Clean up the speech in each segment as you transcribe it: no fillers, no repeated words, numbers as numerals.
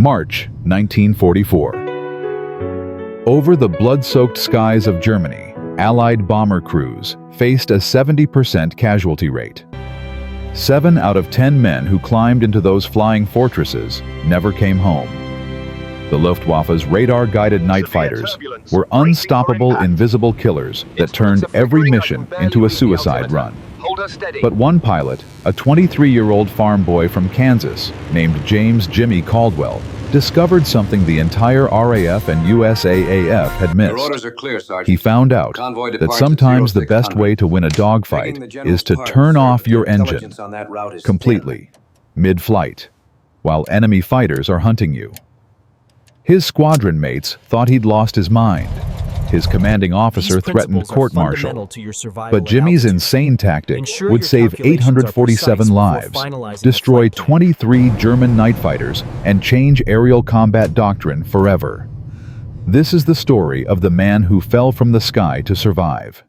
March 1944. Over the blood-soaked skies of Germany, Allied bomber crews faced a 70% casualty rate. 7 out of 10 men who climbed into those flying fortresses never came home. The Luftwaffe's radar-guided night fighters were unstoppable invisible killers that turned every mission into a suicide run. But one pilot, a 23-year-old farm boy from Kansas named Jimmy Caldwell, discovered something the entire RAF and USAAF had missed. Your orders are clear, Sergeant. He found out that sometimes the best way to win a dogfight is to turn off your engine completely, mid-flight, while enemy fighters are hunting you. His squadron mates thought he'd lost his mind. His commanding officer threatened court-martial, but Jimmy's insane tactic would save 847 lives, destroy 23 German night fighters, and change aerial combat doctrine forever. This is the story of the man who fell from the sky to survive.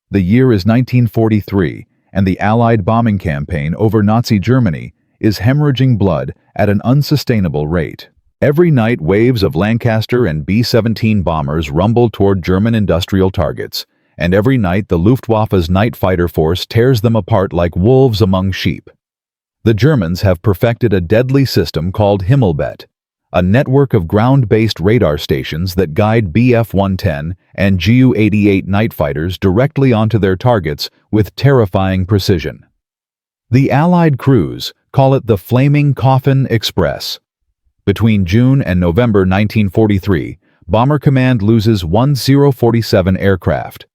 The year is 1943, and the Allied bombing campaign over Nazi Germany is hemorrhaging blood at an unsustainable rate. Every night, waves of Lancaster and B-17 bombers rumble toward German industrial targets, and every night the Luftwaffe's night fighter force tears them apart like wolves among sheep. The Germans have perfected a deadly system called Himmelbett, a network of ground-based radar stations that guide Bf-110 and Ju-88 night fighters directly onto their targets with terrifying precision. The Allied crews call it the Flaming Coffin Express. Between June and November 1943, Bomber Command loses 1047 aircraft.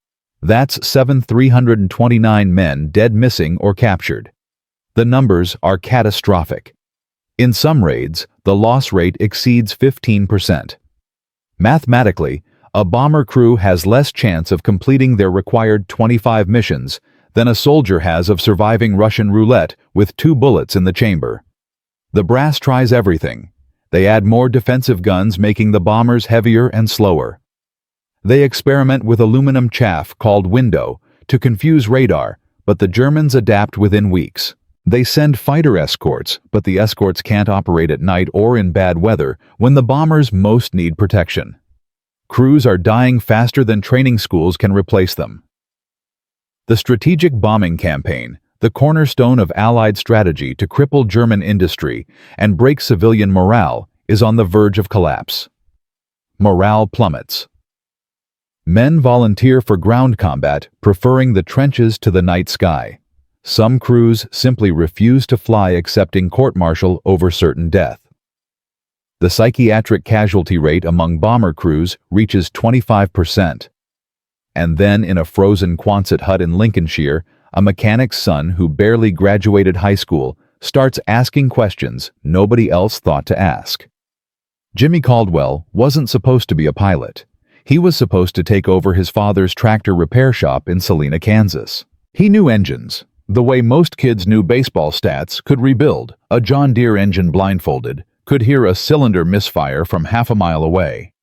That's 7,329 men dead, missing, or captured. The numbers are catastrophic. In some raids, the loss rate exceeds 15%. Mathematically, a bomber crew has less chance of completing their required 25 missions than a soldier has of surviving Russian roulette with 2 bullets in the chamber. The brass tries everything. They add more defensive guns, making the bombers heavier and slower. They experiment with aluminum chaff called window to confuse radar, but the Germans adapt within weeks. They send fighter escorts, but the escorts can't operate at night or in bad weather when the bombers most need protection. Crews are dying faster than training schools can replace them. The strategic bombing campaign, the cornerstone of Allied strategy to cripple German industry and break civilian morale, is on the verge of collapse. Morale plummets. Men volunteer for ground combat, preferring the trenches to the night sky. Some crews simply refuse to fly, accepting court-martial over certain death. The psychiatric casualty rate among bomber crews reaches 25%. And then, in a frozen Quonset hut in Lincolnshire, a mechanic's son who barely graduated high school starts asking questions nobody else thought to ask. Jimmy Caldwell wasn't supposed to be a pilot. He was supposed to take over his father's tractor repair shop in Salina, Kansas. He knew engines, the way most kids knew baseball stats, could rebuild a John Deere engine blindfolded, could hear a cylinder misfire from half a mile away.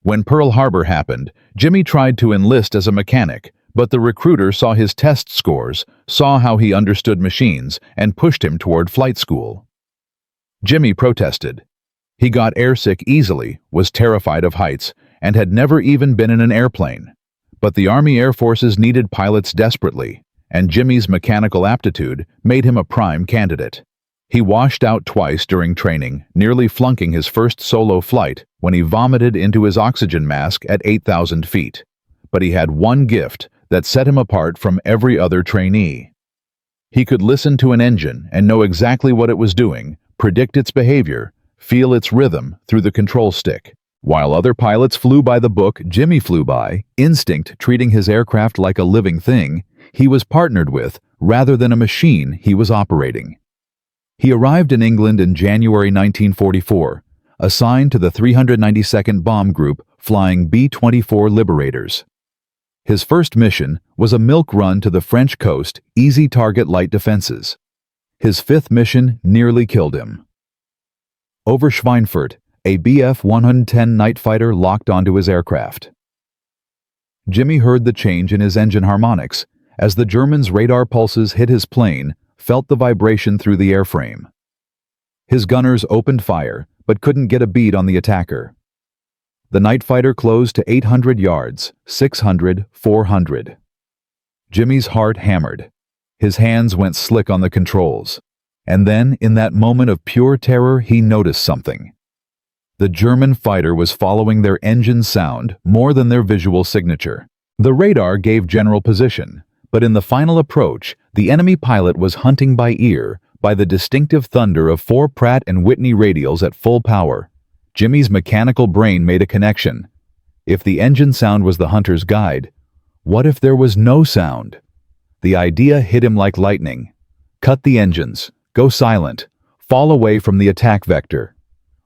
When Pearl Harbor happened, Jimmy tried to enlist as a mechanic, but the recruiter saw his test scores, saw how he understood machines, and pushed him toward flight school. Jimmy protested. He got airsick easily, was terrified of heights, and had never even been in an airplane. But the Army Air Forces needed pilots desperately, and Jimmy's mechanical aptitude made him a prime candidate. He washed out twice during training, nearly flunking his first solo flight when he vomited into his oxygen mask at 8,000 feet. But he had one gift that set him apart from every other trainee. He could listen to an engine and know exactly what it was doing, predict its behavior, feel its rhythm through the control stick. While other pilots flew by the book, Jimmy flew by instinct, treating his aircraft like a living thing he was partnered with rather than a machine he was operating. He arrived in England in January 1944, assigned to the 392nd Bomb Group flying B-24 Liberators. His first mission was a milk run to the French coast, easy target light defenses. His 5th mission nearly killed him. Over Schweinfurt, a Bf-110 night fighter locked onto his aircraft. Jimmy heard the change in his engine harmonics as the Germans' radar pulses hit his plane, felt the vibration through the airframe. His gunners opened fire, but couldn't get a bead on the attacker. The night fighter closed to 800 yards, 600, 400. Jimmy's heart hammered. His hands went slick on the controls. And then, in that moment of pure terror, he noticed something. The German fighter was following their engine sound more than their visual signature. The radar gave general position, but in the final approach, the enemy pilot was hunting by ear, by the distinctive thunder of 4 Pratt & Whitney radials at full power. Jimmy's mechanical brain made a connection. If the engine sound was the hunter's guide, what if there was no sound? The idea hit him like lightning. Cut the engines, go silent, fall away from the attack vector.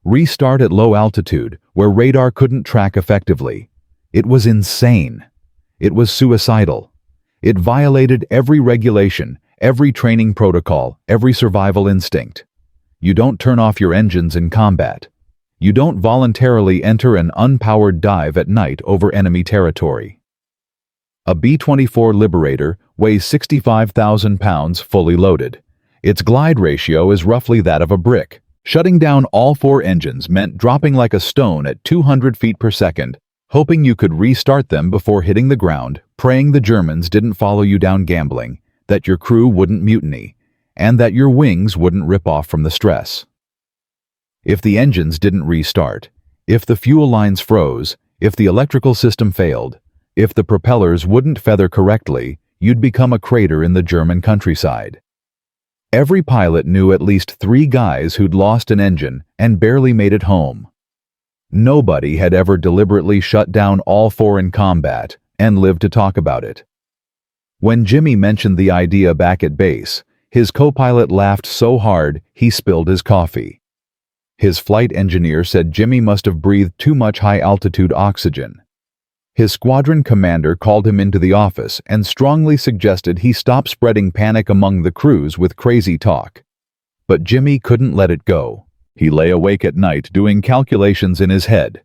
Restart at low altitude, where radar couldn't track effectively. It was insane. It was suicidal. It violated every regulation, every training protocol, every survival instinct. You don't turn off your engines in combat. You don't voluntarily enter an unpowered dive at night over enemy territory. A B-24 Liberator weighs 65,000 pounds fully loaded. Its glide ratio is roughly that of a brick. Shutting down all 4 engines meant dropping like a stone at 200 feet per second, hoping you could restart them before hitting the ground, praying the Germans didn't follow you down gambling, that your crew wouldn't mutiny, and that your wings wouldn't rip off from the stress. If the engines didn't restart, if the fuel lines froze, if the electrical system failed, if the propellers wouldn't feather correctly, you'd become a crater in the German countryside. Every pilot knew at least 3 guys who'd lost an engine and barely made it home. Nobody had ever deliberately shut down all 4 in combat and lived to talk about it. When Jimmy mentioned the idea back at base, his co-pilot laughed so hard he spilled his coffee. His flight engineer said Jimmy must have breathed too much high-altitude oxygen. His squadron commander called him into the office and strongly suggested he stop spreading panic among the crews with crazy talk. But Jimmy couldn't let it go. He lay awake at night doing calculations in his head.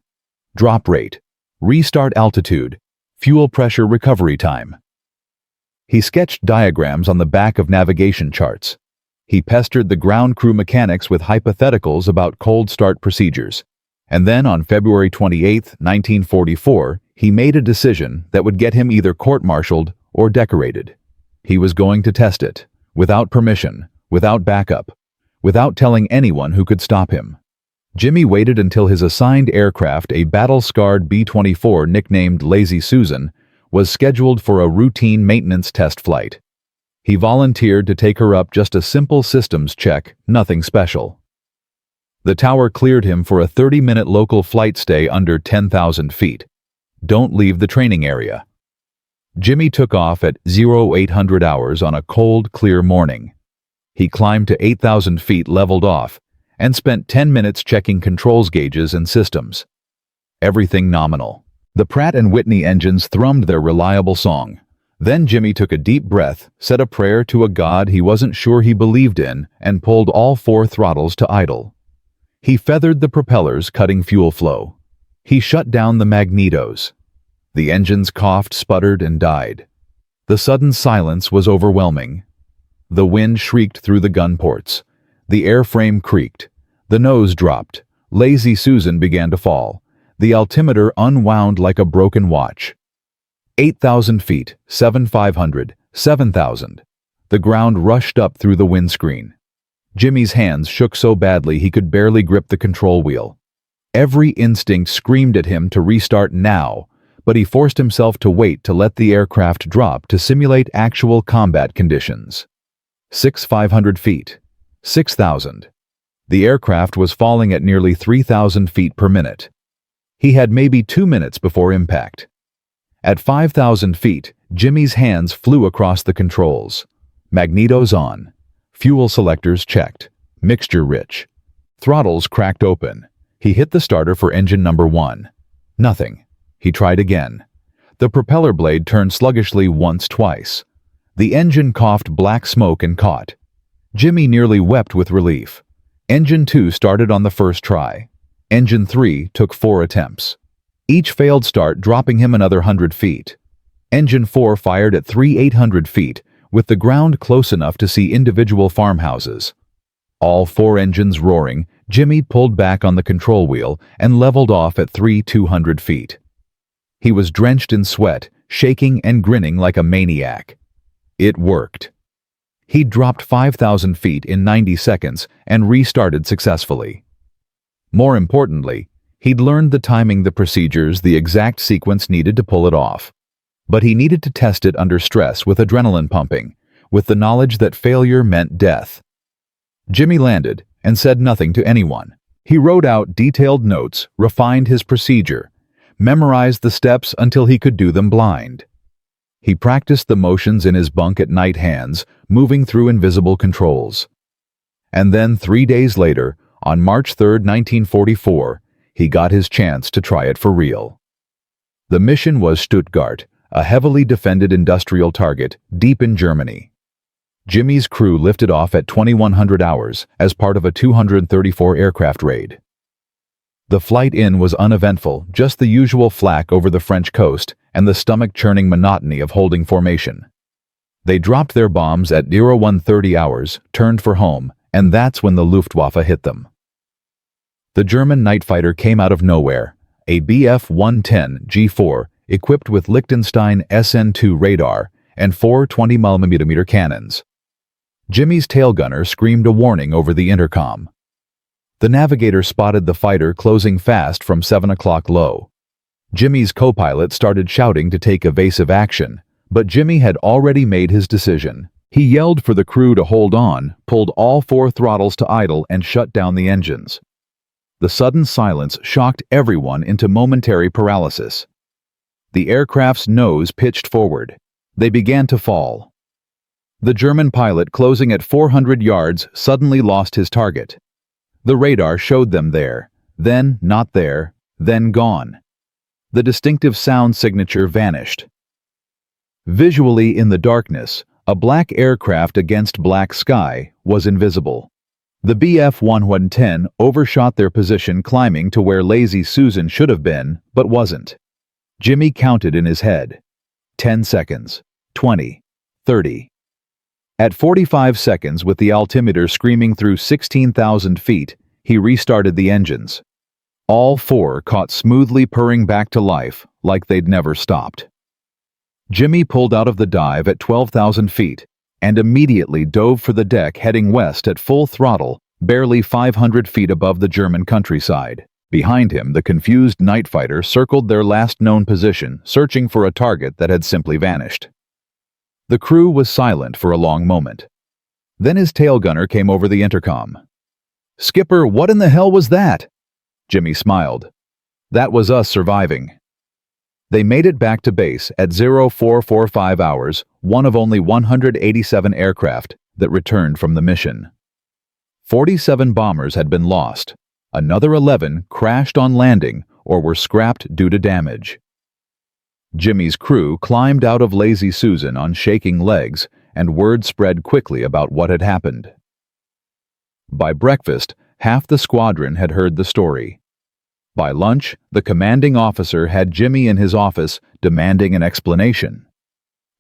Drop rate, restart altitude, fuel pressure recovery time. He sketched diagrams on the back of navigation charts. He pestered the ground crew mechanics with hypotheticals about cold start procedures. And then on February 28, 1944, he made a decision that would get him either court-martialed or decorated. He was going to test it, without permission, without backup, without telling anyone who could stop him. Jimmy waited until his assigned aircraft, a battle-scarred B-24 nicknamed Lazy Susan, was scheduled for a routine maintenance test flight. He volunteered to take her up just a simple systems check, nothing special. The tower cleared him for a 30-minute local flight stay under 10,000 feet. Don't leave the training area. Jimmy took off at 0800 hours on a cold, clear morning. He climbed to 8,000 feet leveled off and spent 10 minutes checking controls gauges and systems. Everything nominal. The Pratt & Whitney engines thrummed their reliable song. Then Jimmy took a deep breath, said a prayer to a god he wasn't sure he believed in, and pulled all 4 throttles to idle. He feathered the propellers, cutting fuel flow. He shut down the magnetos. The engines coughed, sputtered, and died. The sudden silence was overwhelming. The wind shrieked through the gun ports. The airframe creaked. The nose dropped. Lazy Susan began to fall. The altimeter unwound like a broken watch. 8,000 feet, 7,500, 7,000. The ground rushed up through the windscreen. Jimmy's hands shook so badly he could barely grip the control wheel. Every instinct screamed at him to restart now, but he forced himself to wait to let the aircraft drop to simulate actual combat conditions. 6,500 feet. 6,000. The aircraft was falling at nearly 3,000 feet per minute. He had maybe 2 minutes before impact. At 5,000 feet, Jimmy's hands flew across the controls. Magnetos on. Fuel selectors checked. Mixture rich. Throttles cracked open. He hit the starter for engine number 1. Nothing. He tried again. The propeller blade turned sluggishly once, twice. The engine coughed black smoke and caught. Jimmy nearly wept with relief. Engine 2 started on the first try. Engine 3 took 4 attempts. Each failed start, dropping him another 100 feet. Engine 4 fired at 3,800 feet, with the ground close enough to see individual farmhouses. All four engines roaring, Jimmy pulled back on the control wheel and leveled off at 200 feet. He was drenched in sweat, shaking and grinning like a maniac. It worked. He dropped 5,000 feet in 90 seconds and restarted successfully. More importantly, he'd learned the timing, the procedures, the exact sequence needed to pull it off. But he needed to test it under stress with adrenaline pumping, with the knowledge that failure meant death. Jimmy landed and said nothing to anyone. He wrote out detailed notes, refined his procedure, memorized the steps until he could do them blind. He practiced the motions in his bunk at night, hands moving through invisible controls. And then 3 days later, on March 3, 1944, he got his chance to try it for real. The mission was Stuttgart, a heavily defended industrial target deep in Germany. Jimmy's crew lifted off at 2100 hours as part of a 234 aircraft raid. The flight in was uneventful, just the usual flak over the French coast and the stomach-churning monotony of holding formation. They dropped their bombs at 0130 hours, turned for home, and that's when the Luftwaffe hit them. The German night fighter came out of nowhere, a Bf-110 G4 equipped with Liechtenstein SN2 radar and 4 20mm cannons. Jimmy's tail gunner screamed a warning over the intercom. The navigator spotted the fighter closing fast from 7 o'clock low. Jimmy's co-pilot started shouting to take evasive action, but Jimmy had already made his decision. He yelled for the crew to hold on, pulled all 4 throttles to idle, and shut down the engines. The sudden silence shocked everyone into momentary paralysis. The aircraft's nose pitched forward. They began to fall. The German pilot, closing at 400 yards, suddenly lost his target. The radar showed them there, then not there, then gone. The distinctive sound signature vanished. Visually in the darkness, a black aircraft against black sky was invisible. The Bf-110 overshot their position, climbing to where Lazy Susan should have been, but wasn't. Jimmy counted in his head. 10 seconds. 20. 30. At 45 seconds, with the altimeter screaming through 16,000 feet, he restarted the engines. All 4 caught smoothly, purring back to life like they'd never stopped. Jimmy pulled out of the dive at 12,000 feet and immediately dove for the deck, heading west at full throttle, barely 500 feet above the German countryside. Behind him, the confused night fighter circled their last known position, searching for a target that had simply vanished. The crew was silent for a long moment. Then his tail gunner came over the intercom. "Skipper, what in the hell was that?" Jimmy smiled. "That was us surviving." They made it back to base at 0445 hours, one of only 187 aircraft that returned from the mission. 47 bombers had been lost. Another 11 crashed on landing or were scrapped due to damage. Jimmy's crew climbed out of Lazy Susan on shaking legs, and word spread quickly about what had happened. By breakfast, half the squadron had heard the story. By lunch, the commanding officer had Jimmy in his office demanding an explanation.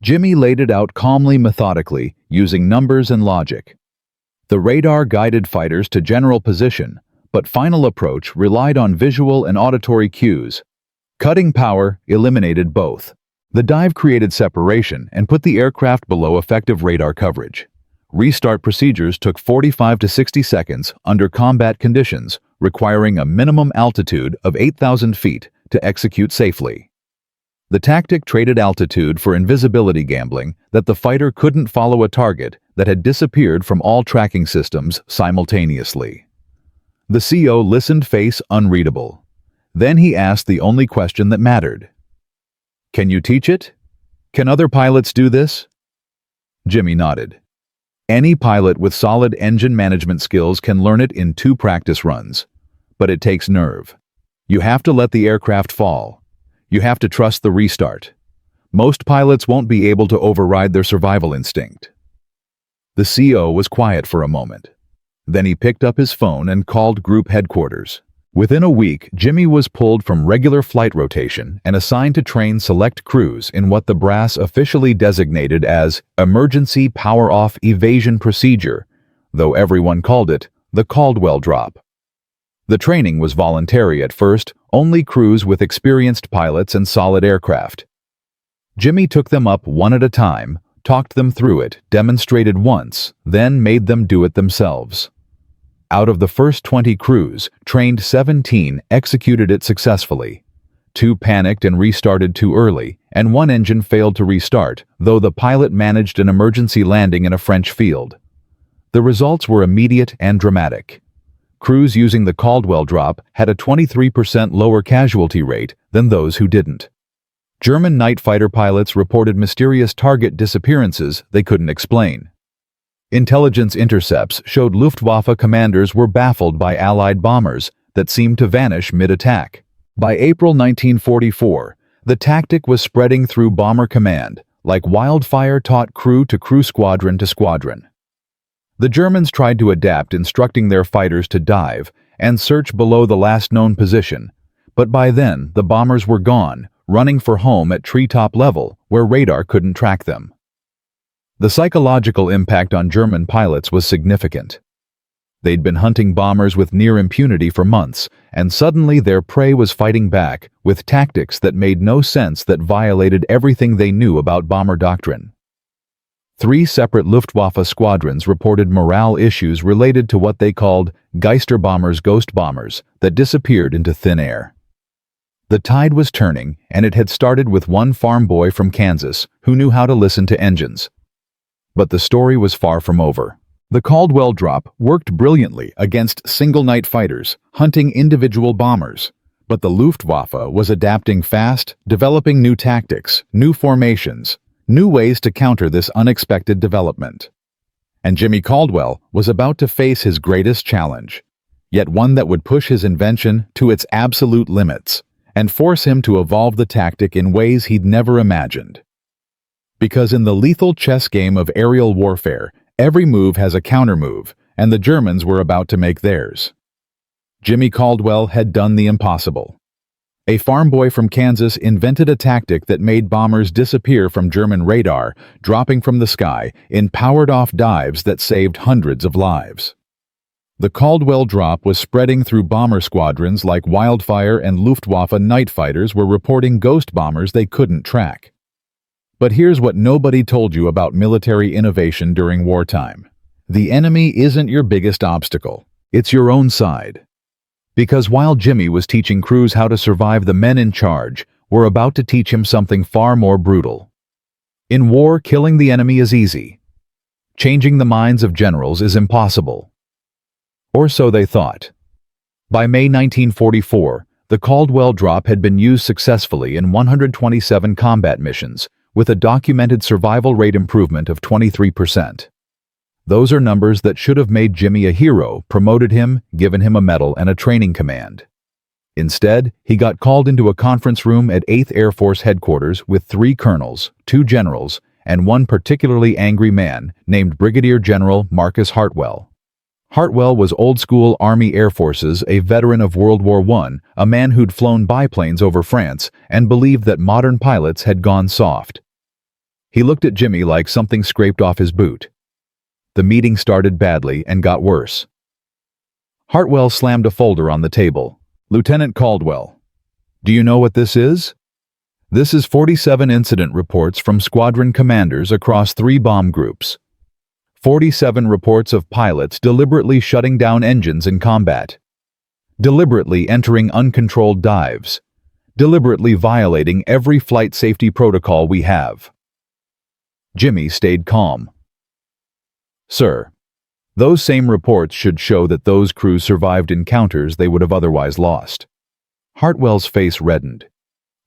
Jimmy laid it out calmly, methodically, using numbers and logic. The radar guided fighters to general position, but final approach relied on visual and auditory cues. Cutting power eliminated both. The dive created separation and put the aircraft below effective radar coverage. Restart procedures took 45 to 60 seconds under combat conditions, requiring a minimum altitude of 8,000 feet to execute safely. The tactic traded altitude for invisibility, gambling that the fighter couldn't follow a target that had disappeared from all tracking systems simultaneously. The CO listened, face unreadable. Then he asked the only question that mattered. "Can you teach it? Can other pilots do this?" Jimmy nodded. "Any pilot with solid engine management skills can learn it in 2 practice runs. But it takes nerve. You have to let the aircraft fall. You have to trust the restart. Most pilots won't be able to override their survival instinct." The CO was quiet for a moment. Then he picked up his phone and called group headquarters. Within a week, Jimmy was pulled from regular flight rotation and assigned to train select crews in what the brass officially designated as Emergency Power-Off Evasion Procedure, though everyone called it the Caldwell Drop. The training was voluntary at first, only crews with experienced pilots and solid aircraft. Jimmy took them up one at a time, talked them through it, demonstrated once, then made them do it themselves. Out of the first 20 crews, trained 17 executed it successfully. 2 panicked and restarted too early, and 1 engine failed to restart, though the pilot managed an emergency landing in a French field. The results were immediate and dramatic. Crews using the Caldwell Drop had a 23% lower casualty rate than those who didn't. German night fighter pilots reported mysterious target disappearances they couldn't explain. Intelligence intercepts showed Luftwaffe commanders were baffled by Allied bombers that seemed to vanish mid-attack. By April 1944, the tactic was spreading through Bomber Command, like wildfire taught crew to crew, squadron to squadron. The Germans tried to adapt, instructing their fighters to dive and search below the last known position, but by then the bombers were gone, running for home at treetop level where radar couldn't track them. The psychological impact on German pilots was significant. They'd been hunting bombers with near impunity for months, and suddenly their prey was fighting back with tactics that made no sense, that violated everything they knew about bomber doctrine. 3 separate Luftwaffe squadrons reported morale issues related to what they called Geister bombers, ghost bombers, that disappeared into thin air. The tide was turning, and it had started with one farm boy from Kansas who knew how to listen to engines. But the story was far from over. The Caldwell Drop worked brilliantly against single night fighters, hunting individual bombers. But the Luftwaffe was adapting fast, developing new tactics, new formations, new ways to counter this unexpected development. And Jimmy Caldwell was about to face his greatest challenge, yet one that would push his invention to its absolute limits and force him to evolve the tactic in ways he'd never imagined. Because in the lethal chess game of aerial warfare, every move has a countermove, and the Germans were about to make theirs. Jimmy Caldwell had done the impossible. A farm boy from Kansas invented a tactic that made bombers disappear from German radar, dropping from the sky in powered-off dives that saved hundreds of lives. The Caldwell Drop was spreading through bomber squadrons like wildfire, and Luftwaffe night fighters were reporting ghost bombers they couldn't track. But here's what nobody told you about military innovation during wartime. The enemy isn't your biggest obstacle. It's your own side. Because while Jimmy was teaching crews how to survive, the men in charge were about to teach him something far more brutal. In war, killing the enemy is easy. Changing the minds of generals is impossible. Or so they thought. By May 1944, the Caldwell Drop had been used successfully in 127 combat missions, with a documented survival rate improvement of 23%. Those are numbers that should have made Jimmy a hero, promoted him, given him a medal and a training command. Instead, he got called into a conference room at 8th Air Force headquarters with 3 colonels, 2 generals, and one particularly angry man named Brigadier General Marcus Hartwell. Hartwell was old-school Army Air Forces, a veteran of World War I, a man who'd flown biplanes over France and believed that modern pilots had gone soft. He looked at Jimmy like something scraped off his boot. The meeting started badly and got worse. Hartwell slammed a folder on the table. "Lieutenant Caldwell, do you know what this is? This is 47 incident reports from squadron commanders across 3 bomb groups. 47 reports of pilots deliberately shutting down engines in combat, deliberately entering uncontrolled dives, deliberately violating every flight safety protocol we have." Jimmy stayed calm. "Sir, those same reports should show that those crews survived encounters they would have otherwise lost." Hartwell's face reddened.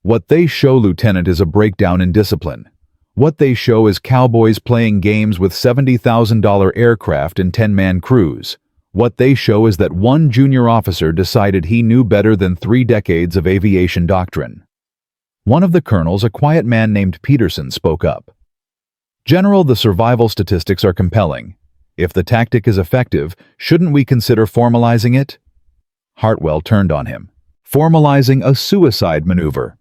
"What they show, Lieutenant, is a breakdown in discipline. What they show is cowboys playing games with $70,000 aircraft and 10-man crews. What they show is that one junior officer decided he knew better than 3 decades of aviation doctrine." One of the colonels, a quiet man named Peterson, spoke up. "General, the survival statistics are compelling. If the tactic is effective, shouldn't we consider formalizing it?" Hartwell turned on him. "Formalizing a suicide maneuver.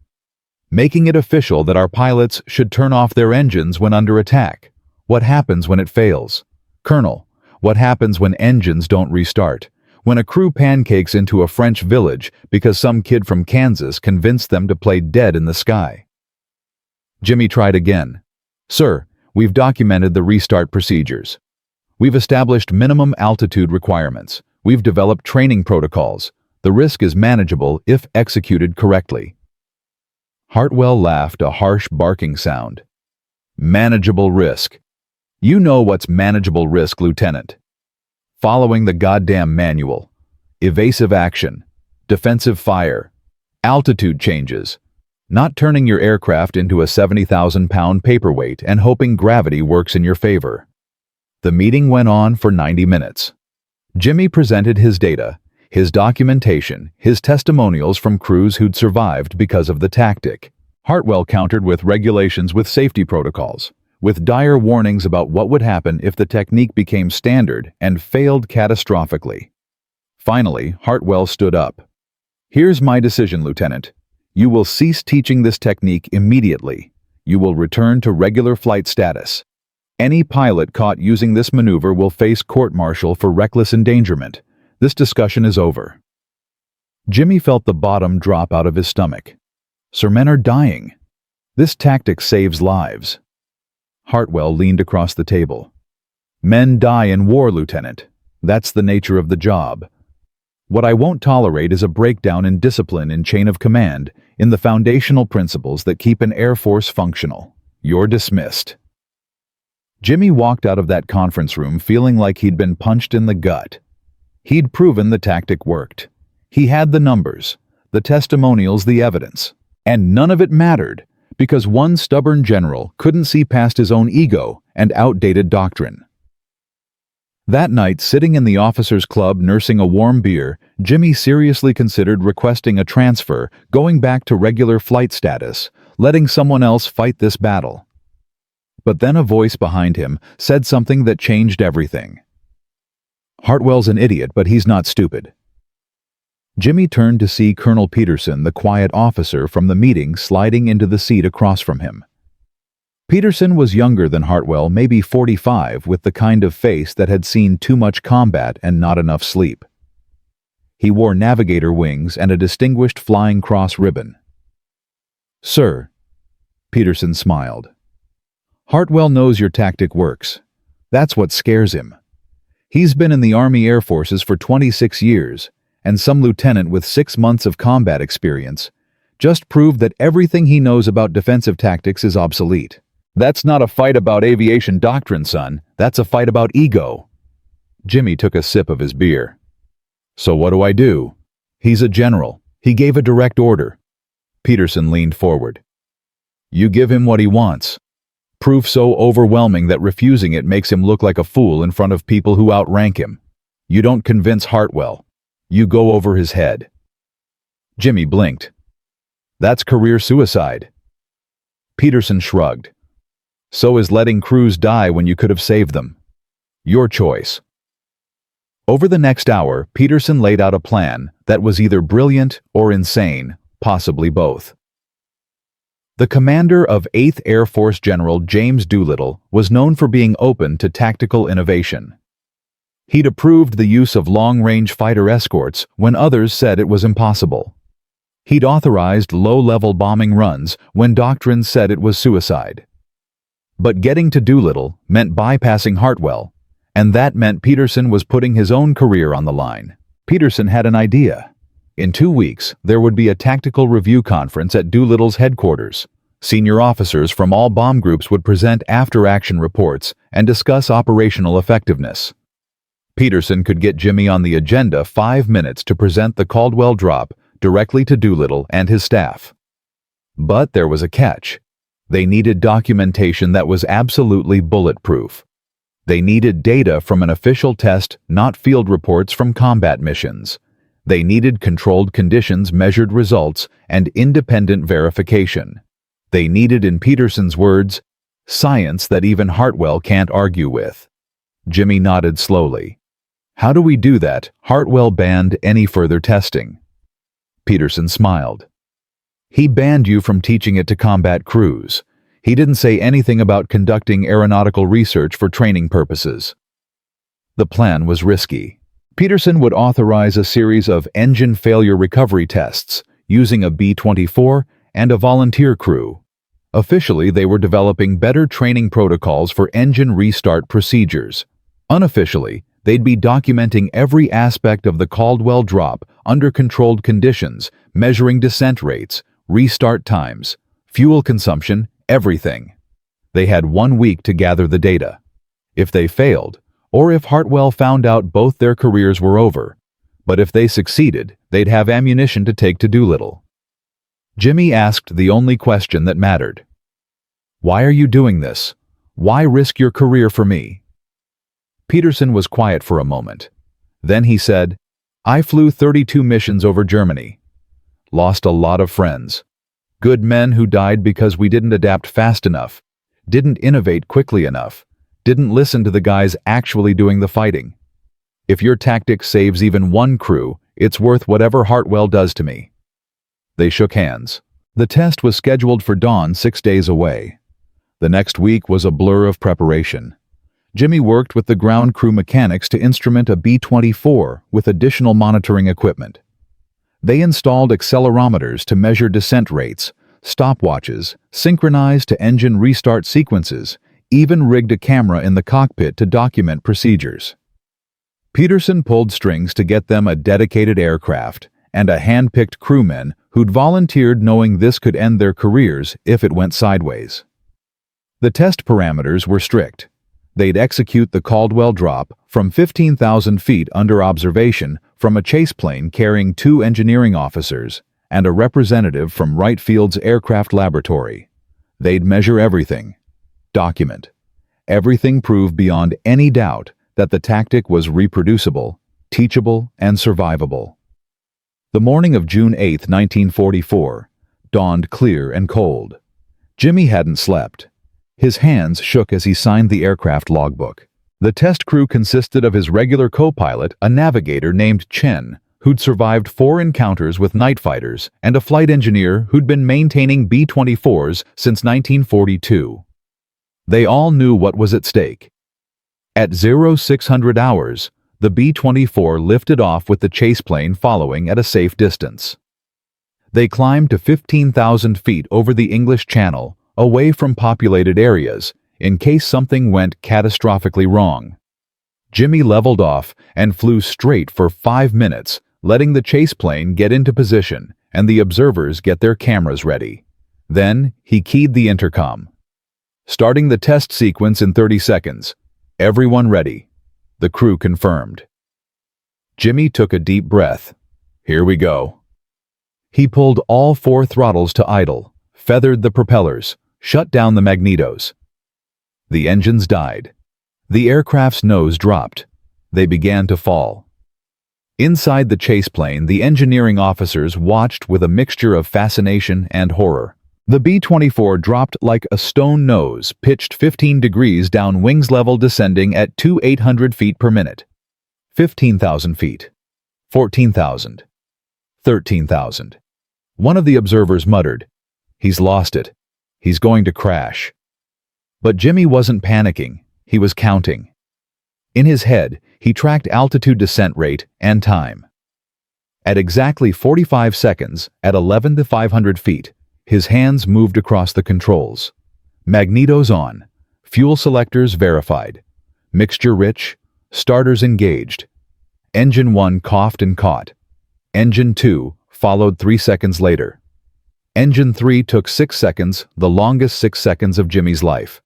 Making it official that our pilots should turn off their engines when under attack. What happens when it fails? Colonel, What happens when engines don't restart? When a crew pancakes into a French village because some kid from Kansas convinced them to play dead in the sky? Jimmy tried again. Sir, we've documented the restart procedures. We've established minimum altitude requirements. We've developed training protocols. The risk is manageable if executed correctly. Hartwell laughed, a harsh barking sound. Manageable risk. You know what's manageable risk, Lieutenant. Following the goddamn manual. Evasive action. Defensive fire. Altitude changes. Not turning your aircraft into a 70,000-pound paperweight and hoping gravity works in your favor. The meeting went on for 90 minutes. Jimmy presented his data, his documentation, his testimonials from crews who'd survived because of the tactic. Hartwell countered with regulations with safety protocols, with dire warnings about what would happen if the technique became standard and failed catastrophically. Finally, Hartwell stood up. Here's my decision, Lieutenant. You will cease teaching this technique immediately. You will return to regular flight status. Any pilot caught using this maneuver will face court-martial for reckless endangerment. This discussion is over. Jimmy felt the bottom drop out of his stomach. Sir, men are dying. This tactic saves lives. Hartwell leaned across the table. Men die in war, Lieutenant. That's the nature of the job. What I won't tolerate is a breakdown in discipline in chain of command, in the foundational principles that keep an Air Force functional. You're dismissed. Jimmy walked out of that conference room feeling like he'd been punched in the gut. He'd proven the tactic worked. He had the numbers, the testimonials, the evidence. And none of it mattered, because one stubborn general couldn't see past his own ego and outdated doctrine. That night, sitting in the officers' club nursing a warm beer, Jimmy seriously considered requesting a transfer, going back to regular flight status, letting someone else fight this battle. But then a voice behind him said something that changed everything. Hartwell's an idiot, but he's not stupid. Jimmy turned to see Colonel Peterson, the quiet officer from the meeting, sliding into the seat across from him. Peterson was younger than Hartwell, maybe 45, with the kind of face that had seen too much combat and not enough sleep. He wore navigator wings and a distinguished Flying Cross ribbon. Sir, Peterson smiled. Hartwell knows your tactic works. That's what scares him. He's been in the Army Air Forces for 26 years, and some lieutenant with 6 months of combat experience just proved that everything he knows about defensive tactics is obsolete. That's not a fight about aviation doctrine, son. That's a fight about ego. Jimmy took a sip of his beer. So what do I do? He's a general. He gave a direct order. Peterson leaned forward. You give him what he wants. Proof so overwhelming that refusing it makes him look like a fool in front of people who outrank him. You don't convince Hartwell. You go over his head. Jimmy blinked. That's career suicide. Peterson shrugged. So is letting crews die when you could have saved them. Your choice. Over the next hour, Peterson laid out a plan that was either brilliant or insane, possibly both. The commander of 8th Air Force General James Doolittle was known for being open to tactical innovation. He'd approved the use of long-range fighter escorts when others said it was impossible. He'd authorized low-level bombing runs when doctrine said it was suicide. But getting to Doolittle meant bypassing Hartwell, and that meant Peterson was putting his own career on the line. Peterson had an idea. In 2 weeks, there would be a tactical review conference at Doolittle's headquarters. Senior officers from all bomb groups would present after-action reports and discuss operational effectiveness. Peterson could get Jimmy on the agenda 5 minutes to present the Caldwell Drop directly to Doolittle and his staff. But there was a catch. They needed documentation that was absolutely bulletproof. They needed data from an official test, not field reports from combat missions. They needed controlled conditions, measured results, and independent verification. They needed, in Peterson's words, science that even Hartwell can't argue with. Jimmy nodded slowly. How do we do that? Hartwell banned any further testing. Peterson smiled. He banned you from teaching it to combat crews. He didn't say anything about conducting aeronautical research for training purposes. The plan was risky. Peterson would authorize a series of engine failure recovery tests using a B-24 and a volunteer crew. Officially, they were developing better training protocols for engine restart procedures. Unofficially, they'd be documenting every aspect of the Caldwell Drop under controlled conditions, measuring descent rates, restart times, fuel consumption, everything. They had 1 week to gather the data. If they failed, or if Hartwell found out, both their careers were over. But if they succeeded, they'd have ammunition to take to Doolittle. Jimmy asked the only question that mattered. "Why are you doing this? Why risk your career for me?" Peterson was quiet for a moment. Then he said, "I flew 32 missions over Germany. Lost a lot of friends. Good men who died because we didn't adapt fast enough, didn't innovate quickly enough, didn't listen to the guys actually doing the fighting. If your tactic saves even one crew, it's worth whatever Hartwell does to me." They shook hands. The test was scheduled for dawn 6 days away. The next week was a blur of preparation. Jimmy worked with the ground crew mechanics to instrument a B-24 with additional monitoring equipment. They installed accelerometers to measure descent rates, stopwatches, synchronized to engine restart sequences, even rigged a camera in the cockpit to document procedures. Peterson pulled strings to get them a dedicated aircraft and a hand-picked crewmen who'd volunteered, knowing this could end their careers if it went sideways. The test parameters were strict. They'd execute the Caldwell Drop from 15,000 feet under observation from a chase plane carrying 2 engineering officers and a representative from Wright Field's aircraft laboratory. They'd measure everything, document. Everything proved beyond any doubt that the tactic was reproducible, teachable, and survivable. The morning of June 8, 1944, dawned clear and cold. Jimmy hadn't slept. His hands shook as he signed the aircraft logbook. The test crew consisted of his regular co-pilot, a navigator named Chen, who'd survived 4 encounters with night fighters, and a flight engineer who'd been maintaining B-24s since 1942. They all knew what was at stake. At 0600 hours, the B-24 lifted off with the chase plane following at a safe distance. They climbed to 15,000 feet over the English Channel, away from populated areas, in case something went catastrophically wrong. Jimmy leveled off and flew straight for 5 minutes, letting the chase plane get into position and the observers get their cameras ready. Then he keyed the intercom. "Starting the test sequence in 30 seconds. Everyone ready." The crew confirmed. Jimmy took a deep breath. "Here we go." He pulled all 4 throttles to idle, feathered the propellers, shut down the magnetos. The engines died. The aircraft's nose dropped. They began to fall. Inside the chase plane, the engineering officers watched with a mixture of fascination and horror. The B-24 dropped like a stone nose, pitched 15 degrees down, wings level, descending at 2,800 feet per minute. 15,000 feet. 14,000. 13,000. One of the observers muttered, "He's lost it. He's going to crash." But Jimmy wasn't panicking. He was counting. In his head, he tracked altitude, descent rate, and time. At exactly 45 seconds, at 11,500 feet, his hands moved across the controls. Magnetos on. Fuel selectors verified. Mixture rich. Starters engaged. Engine 1 coughed and caught. Engine 2 followed 3 seconds later. Engine 3 took 6 seconds, the longest 6 seconds of Jimmy's life.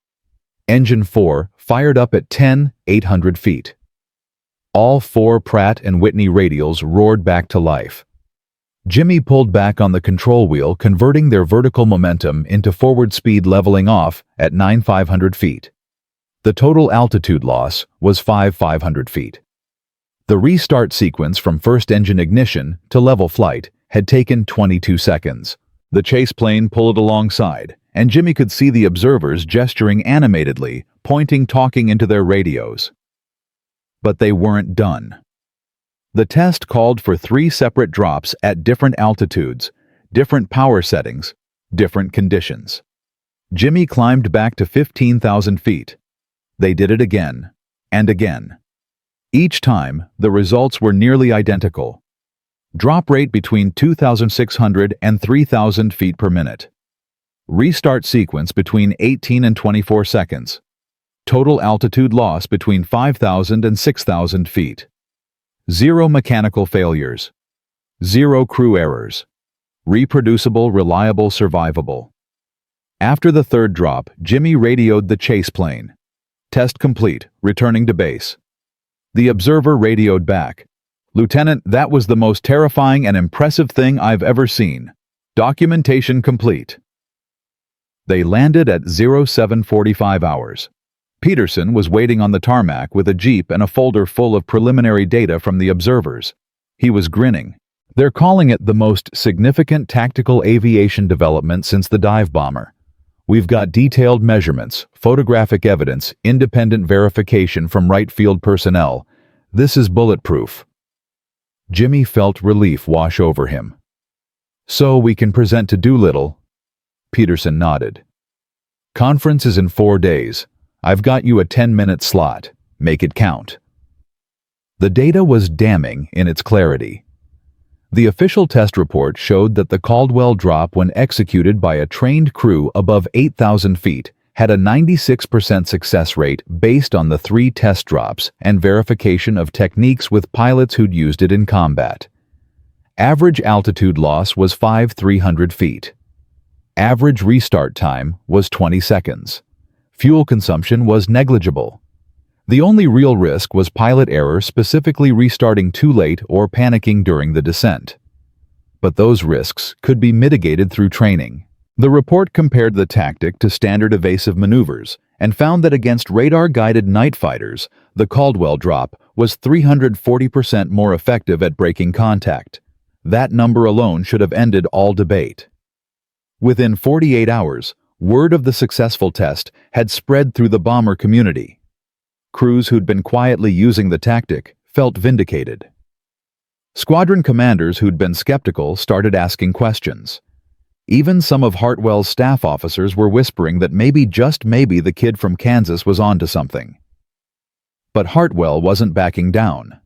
Engine 4 fired up at 10,800 feet. All 4 Pratt & Whitney radials roared back to life. Jimmy pulled back on the control wheel, converting their vertical momentum into forward speed, leveling off at 9,500 feet. The total altitude loss was 5,500 feet. The restart sequence from first engine ignition to level flight had taken 22 seconds. The chase plane pulled alongside, and Jimmy could see the observers gesturing animatedly, pointing, talking into their radios. But they weren't done. The test called for 3 separate drops at different altitudes, different power settings, different conditions. Jimmy climbed back to 15,000 feet. They did it again and again. Each time, the results were nearly identical. Drop rate between 2,600 and 3,000 feet per minute. Restart sequence between 18 and 24 seconds. Total altitude loss between 5,000 and 6,000 feet. 0 mechanical failures. 0 crew errors. Reproducible, reliable, survivable. After the third drop, Jimmy radioed the chase plane. Test complete, returning to base. The observer radioed back. "Lieutenant, that was the most terrifying and impressive thing I've ever seen. Documentation complete." They landed at 0745 hours. Peterson was waiting on the tarmac with a jeep and a folder full of preliminary data from the observers. He was grinning. "They're calling it the most significant tactical aviation development since the dive bomber. We've got detailed measurements, photographic evidence, independent verification from right field personnel. This is bulletproof." Jimmy felt relief wash over him. "So we can present to Doolittle?" Peterson nodded. "Conference is in 4 days. I've got you a 10-minute slot. Make it count." The data was damning in its clarity. The official test report showed that the Caldwell Drop, when executed by a trained crew above 8,000 feet, had a 96% success rate based on the 3 test drops and verification of techniques with pilots who'd used it in combat. Average altitude loss was 5,300 feet. Average restart time was 20 seconds. Fuel consumption was negligible. The only real risk was pilot error, specifically restarting too late or panicking during the descent. But those risks could be mitigated through training. The report compared the tactic to standard evasive maneuvers and found that against radar-guided night fighters, the Caldwell Drop was 340% more effective at breaking contact. That number alone should have ended all debate. Within 48 hours, word of the successful test had spread through the bomber community. Crews who'd been quietly using the tactic felt vindicated. Squadron commanders who'd been skeptical started asking questions. Even some of Hartwell's staff officers were whispering that maybe, just maybe, the kid from Kansas was onto something. But Hartwell wasn't backing down.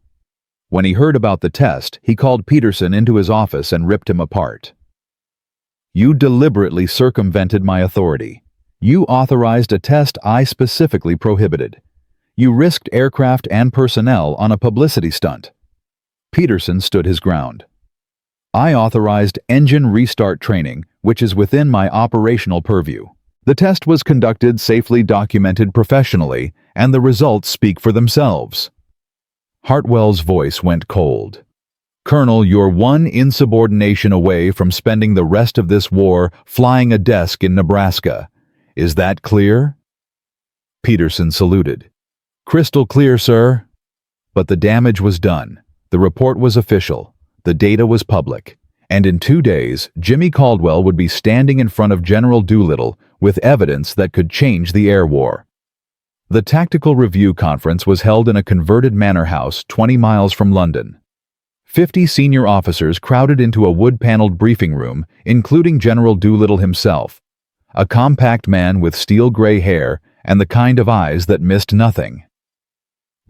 When he heard about the test, he called Peterson into his office and ripped him apart. "You deliberately circumvented my authority. You authorized a test I specifically prohibited. You risked aircraft and personnel on a publicity stunt." Peterson stood his ground. "I authorized engine restart training, which is within my operational purview. The test was conducted safely, documented professionally, and the results speak for themselves." Hartwell's voice went cold. "Colonel, you're one insubordination away from spending the rest of this war flying a desk in Nebraska. Is that clear?" Peterson saluted. "Crystal clear, sir." But the damage was done. The report was official. The data was public. And in 2 days, Jimmy Caldwell would be standing in front of General Doolittle with evidence that could change the air war. The Tactical Review Conference was held in a converted manor house 20 miles from London. 50 senior officers crowded into a wood-paneled briefing room, including General Doolittle himself, a compact man with steel-gray hair and the kind of eyes that missed nothing.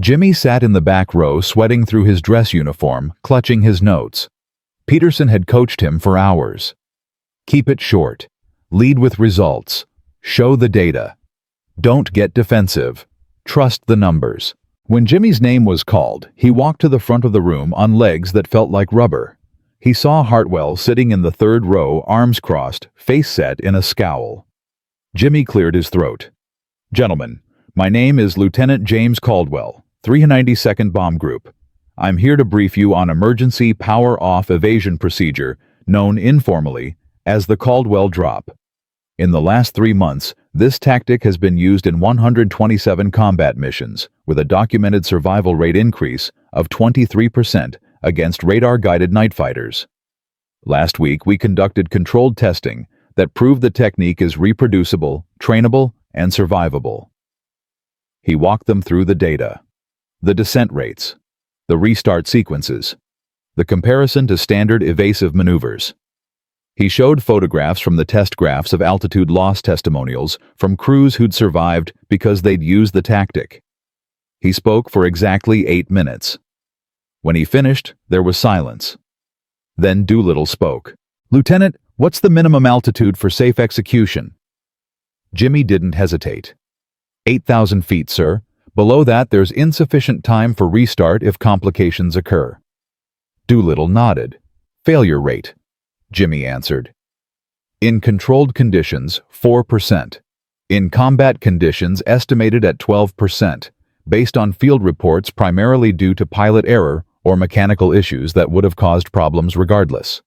Jimmy sat in the back row, sweating through his dress uniform, clutching his notes. Peterson had coached him for hours. Keep it short. Lead with results. Show the data. Don't get defensive. Trust the numbers. When Jimmy's name was called, he walked to the front of the room on legs that felt like rubber. He saw Hartwell sitting in the third row, arms crossed, face set in a scowl. Jimmy cleared his throat. "Gentlemen, my name is Lieutenant James Caldwell, 392nd Bomb Group. I'm here to brief you on emergency power-off evasion procedure, known informally as the Caldwell Drop. In the last 3 months, this tactic has been used in 127 combat missions, with a documented survival rate increase of 23% against radar-guided night fighters. Last week, we conducted controlled testing that proved the technique is reproducible, trainable, and survivable." He walked them through the data, the descent rates, the restart sequences, the comparison to standard evasive maneuvers. He showed photographs from the test graphs of altitude loss testimonials from crews who'd survived because they'd used the tactic. He spoke for exactly 8 minutes. When he finished, there was silence. Then Doolittle spoke. "Lieutenant, what's the minimum altitude for safe execution?" Jimmy didn't hesitate. 8,000 feet, sir. Below that, there's insufficient time for restart if complications occur. Doolittle nodded. "Failure rate," Jimmy answered. "In controlled conditions, 4%. In combat conditions, estimated at 12%, based on field reports primarily due to pilot error or mechanical issues that would have caused problems regardless."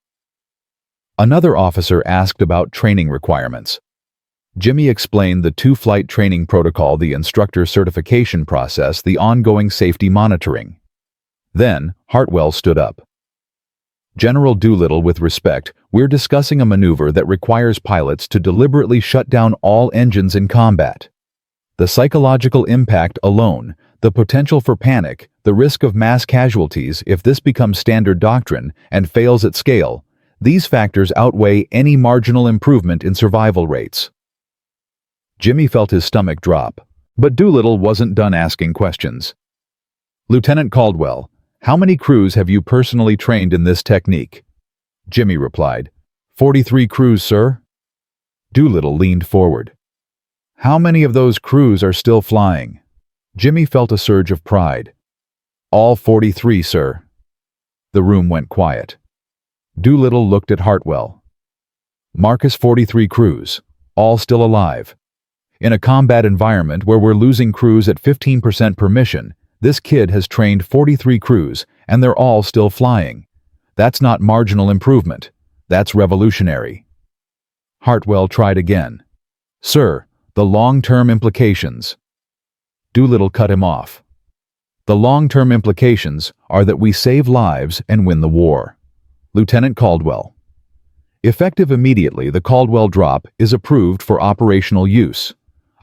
Another officer asked about training requirements. Jimmy explained the two-flight training protocol, the instructor certification process, the ongoing safety monitoring. Then, Hartwell stood up. "General Doolittle, with respect, we're discussing a maneuver that requires pilots to deliberately shut down all engines in combat. The psychological impact alone, the potential for panic, the risk of mass casualties if this becomes standard doctrine and fails at scale, these factors outweigh any marginal improvement in survival rates." Jimmy felt his stomach drop, but Doolittle wasn't done asking questions. "Lieutenant Caldwell, how many crews have you personally trained in this technique?" Jimmy replied, 43 crews, sir." Doolittle leaned forward. "How many of those crews are still flying?" Jimmy felt a surge of pride. "All 43, sir." The room went quiet. Doolittle looked at Hartwell. "Marcus, 43 crews, all still alive. In a combat environment where we're losing crews at 15% per mission, this kid has trained 43 crews, and they're all still flying. That's not marginal improvement. That's revolutionary." Hartwell tried again. "Sir, the long-term implications." Doolittle cut him off. "The long-term implications are that we save lives and win the war. Lieutenant Caldwell." Effective immediately, the Caldwell Drop is approved for operational use.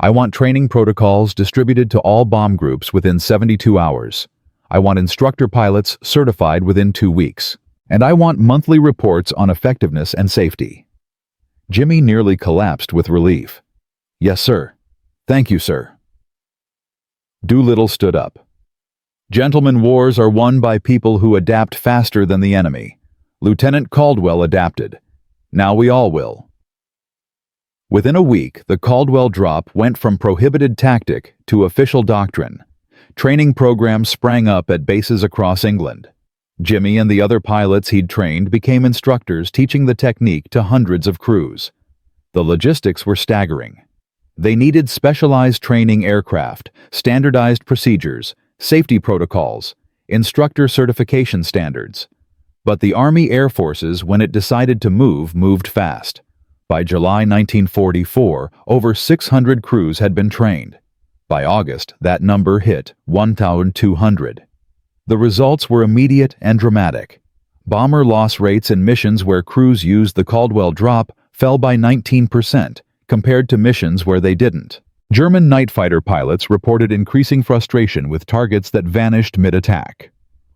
I want training protocols distributed to all bomb groups within 72 hours. I want instructor pilots certified within 2 weeks. And I want monthly reports on effectiveness and safety. Jimmy nearly collapsed with relief. "Yes, sir. Thank you, sir." Doolittle stood up. "Gentlemen, wars are won by people who adapt faster than the enemy. Lieutenant Caldwell adapted. Now we all will." Within a week, the Caldwell Drop went from prohibited tactic to official doctrine. Training programs sprang up at bases across England. Jimmy and the other pilots he'd trained became instructors teaching the technique to hundreds of crews. The logistics were staggering. They needed specialized training aircraft, standardized procedures, safety protocols, instructor certification standards. But the Army Air Forces, when it decided to move, moved fast. By July 1944, over 600 crews had been trained. By August, that number hit 1,200. The results were immediate and dramatic. Bomber loss rates in missions where crews used the Caldwell Drop fell by 19%, compared to missions where they didn't. German night fighter pilots reported increasing frustration with targets that vanished mid-attack.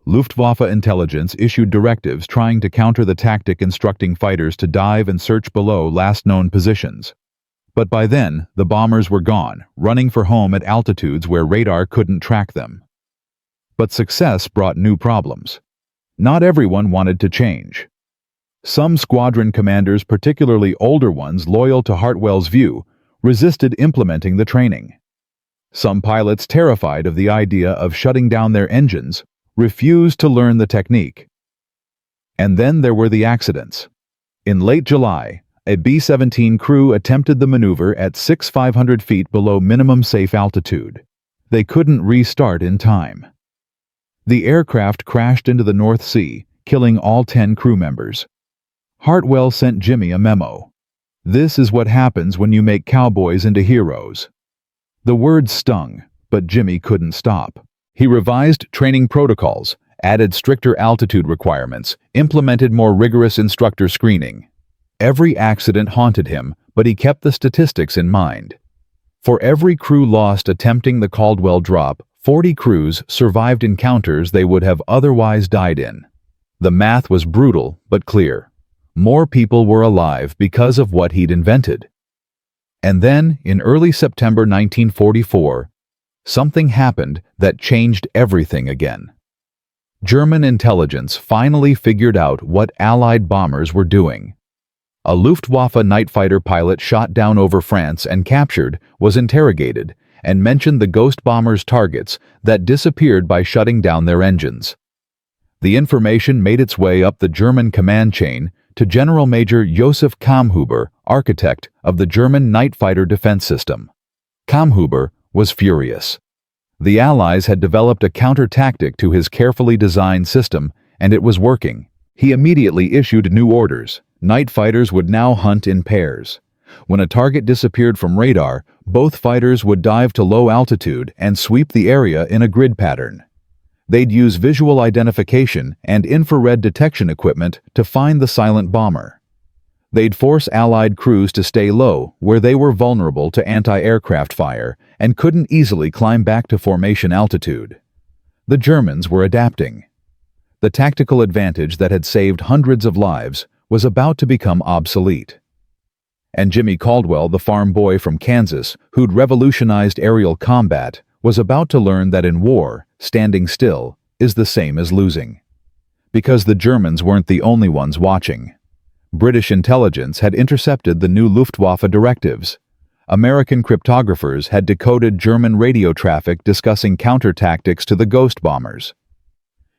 Luftwaffe intelligence issued directives trying to counter the tactic, instructing fighters to dive and search below last known positions. But by then, the bombers were gone, running for home at altitudes where radar couldn't track them. But success brought new problems. Not everyone wanted to change. Some squadron commanders, particularly older ones loyal to Hartwell's view, resisted implementing the training. Some pilots, terrified of the idea of shutting down their engines, refused to learn the technique. And then there were the accidents. In late July, a B-17 crew attempted the maneuver at 6,500 feet below minimum safe altitude. They couldn't restart in time. The aircraft crashed into the North Sea, killing all 10 crew members. Hartwell sent Jimmy a memo. "This is what happens when you make cowboys into heroes." The words stung, but Jimmy couldn't stop. He revised training protocols, added stricter altitude requirements, implemented more rigorous instructor screening. Every accident haunted him, but he kept the statistics in mind. For every crew lost attempting the Caldwell Drop, 40 crews survived encounters they would have otherwise died in. The math was brutal but clear. More people were alive because of what he'd invented. And then, in early September 1944, something happened that changed everything again. German intelligence finally figured out what Allied bombers were doing. A Luftwaffe night fighter pilot shot down over France and captured was interrogated and mentioned the ghost bombers' targets that disappeared by shutting down their engines. The information made its way up the German command chain to General Major Josef Kammhuber, architect of the German night fighter defense system. Kammhuber was furious. The Allies had developed a counter-tactic to his carefully designed system, and it was working. He immediately issued new orders. Night fighters would now hunt in pairs. When a target disappeared from radar, both fighters would dive to low altitude and sweep the area in a grid pattern. They'd use visual identification and infrared detection equipment to find the silent bomber. They'd force Allied crews to stay low, where they were vulnerable to anti-aircraft fire and couldn't easily climb back to formation altitude. The Germans were adapting. The tactical advantage that had saved hundreds of lives was about to become obsolete. And Jimmy Caldwell, the farm boy from Kansas, who'd revolutionized aerial combat, was about to learn that in war, standing still is the same as losing. Because the Germans weren't the only ones watching. British intelligence had intercepted the new Luftwaffe directives. American cryptographers had decoded German radio traffic discussing counter-tactics to the ghost bombers.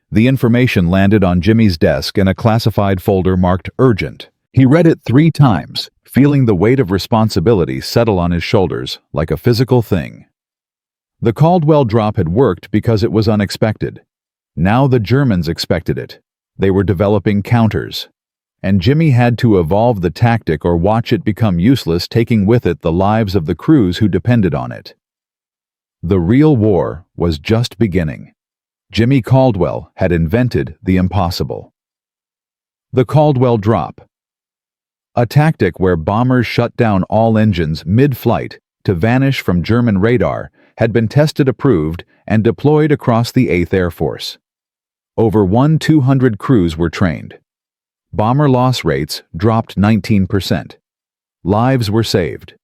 The information landed on Jimmy's desk in a classified folder marked Urgent. He read it 3 times, feeling the weight of responsibility settle on his shoulders like a physical thing. The Caldwell Drop had worked because it was unexpected. Now the Germans expected it. They were developing counters. And Jimmy had to evolve the tactic or watch it become useless, taking with it the lives of the crews who depended on it. The real war was just beginning. Jimmy Caldwell had invented the impossible. The Caldwell Drop. A tactic where bombers shut down all engines mid-flight to vanish from German radar had been tested, approved, and deployed across the 8th Air Force. Over 200 crews were trained. Bomber loss rates dropped 19%. Lives were saved.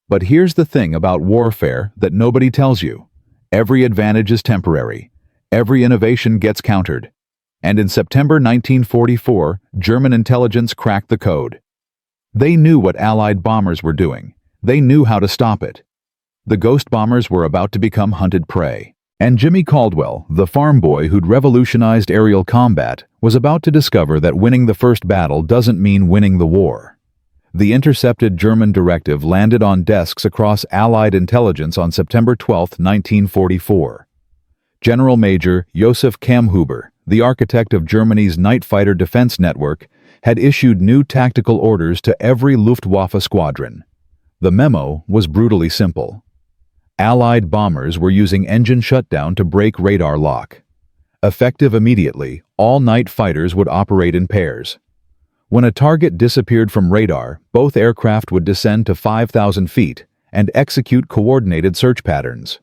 But here's the thing about warfare that nobody tells you. Every advantage is temporary. Every innovation gets countered. And in September 1944, German intelligence cracked the code. They knew what Allied bombers were doing. They knew how to stop it. The ghost bombers were about to become hunted prey. And Jimmy Caldwell, the farm boy who'd revolutionized aerial combat, was about to discover that winning the first battle doesn't mean winning the war. The intercepted German directive landed on desks across Allied intelligence on September 12, 1944. General Major Josef Kammhuber, the architect of Germany's night fighter defense network, had issued new tactical orders to every Luftwaffe squadron. The memo was brutally simple. Allied bombers were using engine shutdown to break radar lock. Effective immediately, all night fighters would operate in pairs. When a target disappeared from radar, both aircraft would descend to 5,000 feet and execute coordinated search patterns.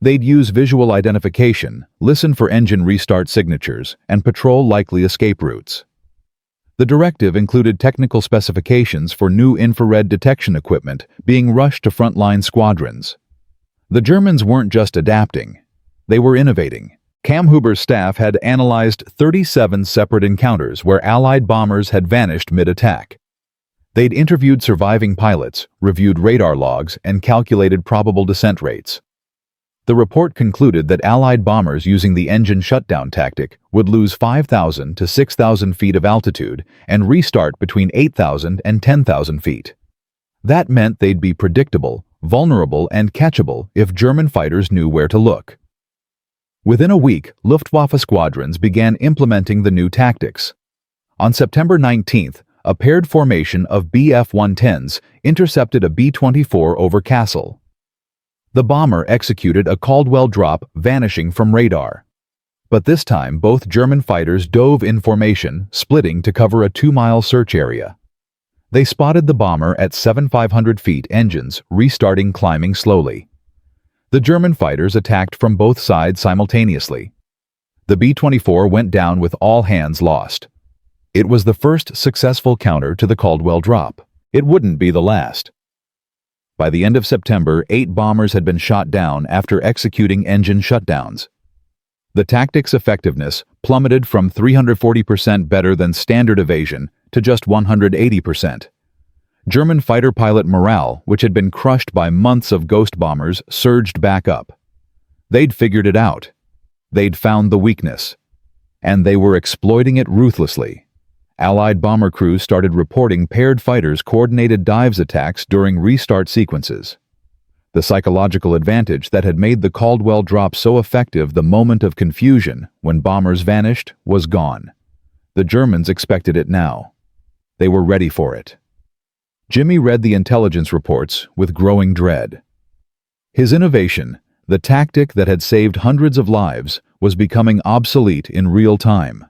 They'd use visual identification, listen for engine restart signatures, and patrol likely escape routes. The directive included technical specifications for new infrared detection equipment being rushed to frontline squadrons. The Germans weren't just adapting, they were innovating. Kammhuber's staff had analyzed 37 separate encounters where Allied bombers had vanished mid-attack. They'd interviewed surviving pilots, reviewed radar logs, and calculated probable descent rates. The report concluded that Allied bombers using the engine shutdown tactic would lose 5,000 to 6,000 feet of altitude and restart between 8,000 and 10,000 feet. That meant they'd be predictable, vulnerable, and catchable if German fighters knew where to look. Within a week, Luftwaffe squadrons began implementing the new tactics. On September 19th, a paired formation of Bf-110s intercepted a B-24 over Kassel. The bomber executed a Caldwell Drop, vanishing from radar. But this time, both German fighters dove in formation, splitting to cover a 2-mile search area. They spotted the bomber at 7,500 feet, engines restarting, climbing slowly. The German fighters attacked from both sides simultaneously. The B-24 went down with all hands lost. It was the first successful counter to the Caldwell Drop. It wouldn't be the last. By the end of September, 8 bombers had been shot down after executing engine shutdowns. The tactic's effectiveness plummeted from 340% better than standard evasion to just 180%. German fighter pilot morale, which had been crushed by months of ghost bombers, surged back up. They'd figured it out. They'd found the weakness. And they were exploiting it ruthlessly. Allied bomber crews started reporting paired fighters' coordinated dives attacks during restart sequences. The psychological advantage that had made the Caldwell Drop so effective the moment of confusion, when bombers vanished, was gone. The Germans expected it now. They were ready for it. Jimmy read the intelligence reports with growing dread. His innovation, the tactic that had saved hundreds of lives, was becoming obsolete in real time.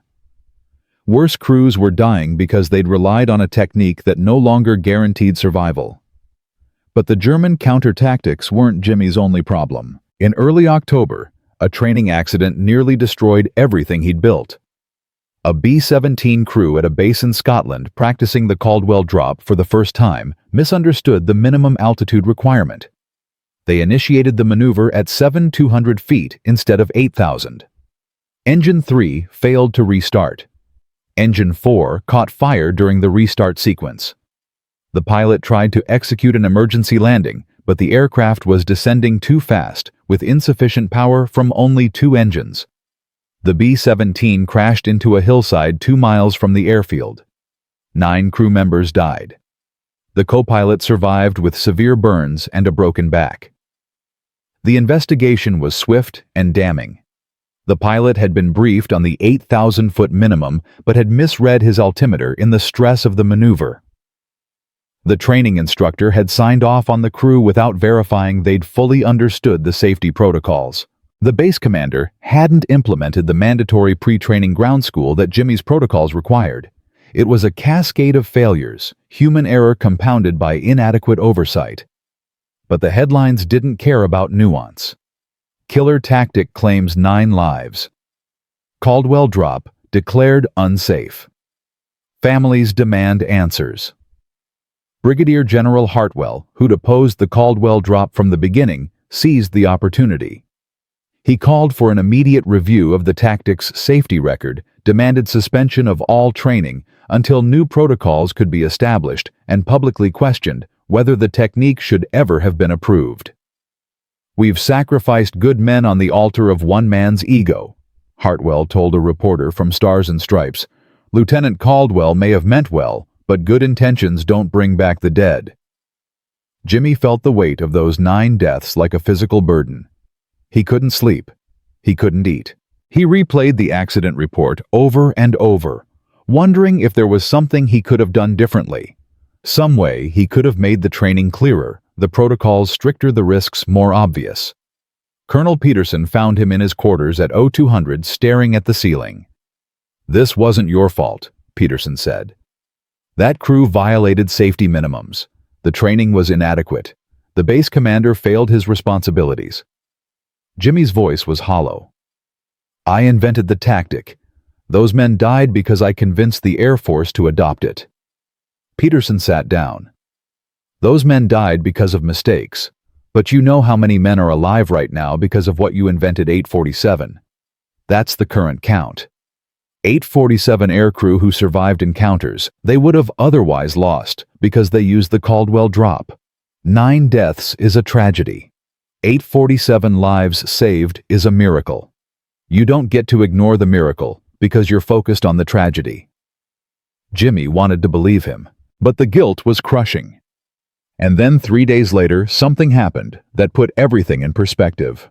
Worse crews were dying because they'd relied on a technique that no longer guaranteed survival. But the German counter-tactics weren't Jimmy's only problem. In early October, a training accident nearly destroyed everything he'd built. A B-17 crew at a base in Scotland practicing the Caldwell Drop for the first time misunderstood the minimum altitude requirement. They initiated the maneuver at 7,200 feet instead of 8,000. Engine 3 failed to restart. Engine 4 caught fire during the restart sequence. The pilot tried to execute an emergency landing, but the aircraft was descending too fast, with insufficient power from only 2 engines. The B-17 crashed into a hillside 2 miles from the airfield. 9 crew members died. The co-pilot survived with severe burns and a broken back. The investigation was swift and damning. The pilot had been briefed on the 8,000-foot minimum but had misread his altimeter in the stress of the maneuver. The training instructor had signed off on the crew without verifying they'd fully understood the safety protocols. The base commander hadn't implemented the mandatory pre-training ground school that Jimmy's protocols required. It was a cascade of failures, human error compounded by inadequate oversight. But the headlines didn't care about nuance. Killer tactic claims 9 lives. Caldwell Drop declared unsafe. Families demand answers. Brigadier General Hartwell, who'd opposed the Caldwell Drop from the beginning, seized the opportunity. He called for an immediate review of the tactic's safety record, demanded suspension of all training until new protocols could be established, and publicly questioned whether the technique should ever have been approved. "We've sacrificed good men on the altar of one man's ego," Hartwell told a reporter from Stars and Stripes. "Lieutenant Caldwell may have meant well, but good intentions don't bring back the dead." Jimmy felt the weight of those 9 deaths like a physical burden. He couldn't sleep. He couldn't eat. He replayed the accident report over and over, wondering if there was something he could have done differently. Some way he could have made the training clearer, the protocols stricter, the risks more obvious. Colonel Peterson found him in his quarters at 0200 staring at the ceiling. "This wasn't your fault," Peterson said. "That crew violated safety minimums. The training was inadequate. The base commander failed his responsibilities." Jimmy's voice was hollow. "I invented the tactic. Those men died because I convinced the Air Force to adopt it." Peterson sat down. "Those men died because of mistakes. But you know how many men are alive right now because of what you invented 847. That's the current count. 847 aircrew who survived encounters they would have otherwise lost because they used the Caldwell Drop. 9 deaths is a tragedy. 847 lives saved is a miracle. You don't get to ignore the miracle because you're focused on the tragedy." Jimmy wanted to believe him, but the guilt was crushing. And then 3 days later, something happened that put everything in perspective.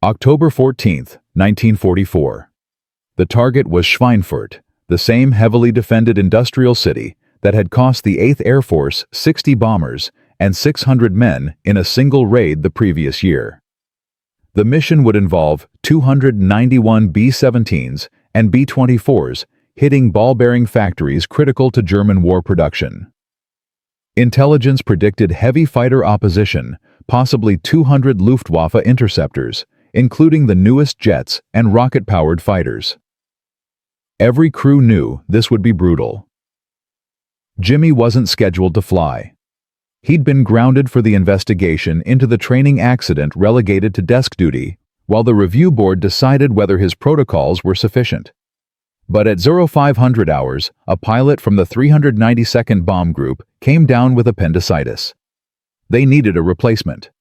October 14th, 1944. The target was Schweinfurt, the same heavily defended industrial city that had cost the 8th Air Force 60 bombers and 600 men in a single raid the previous year. The mission would involve 291 B-17s and B-24s hitting ball-bearing factories critical to German war production. Intelligence predicted heavy fighter opposition, possibly 200 Luftwaffe interceptors, including the newest jets and rocket-powered fighters. Every crew knew this would be brutal. Jimmy wasn't scheduled to fly. He'd been grounded for the investigation into the training accident, relegated to desk duty, while the review board decided whether his protocols were sufficient. But at 0500 hours, a pilot from the 392nd Bomb Group came down with appendicitis. They needed a replacement.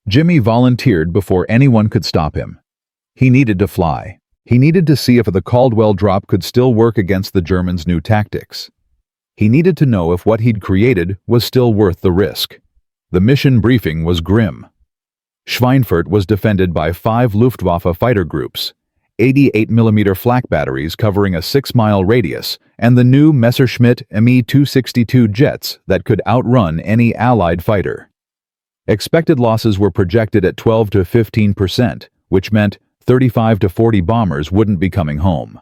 Jimmy volunteered before anyone could stop him. He needed to fly. He needed to see if the Caldwell Drop could still work against the Germans' new tactics. He needed to know if what he'd created was still worth the risk. The mission briefing was grim. Schweinfurt was defended by 5 Luftwaffe fighter groups, 88mm flak batteries covering a 6-mile radius, and the new Messerschmitt Me-262 jets that could outrun any Allied fighter. Expected losses were projected at 12 to 15%, which meant 35 to 40 bombers wouldn't be coming home.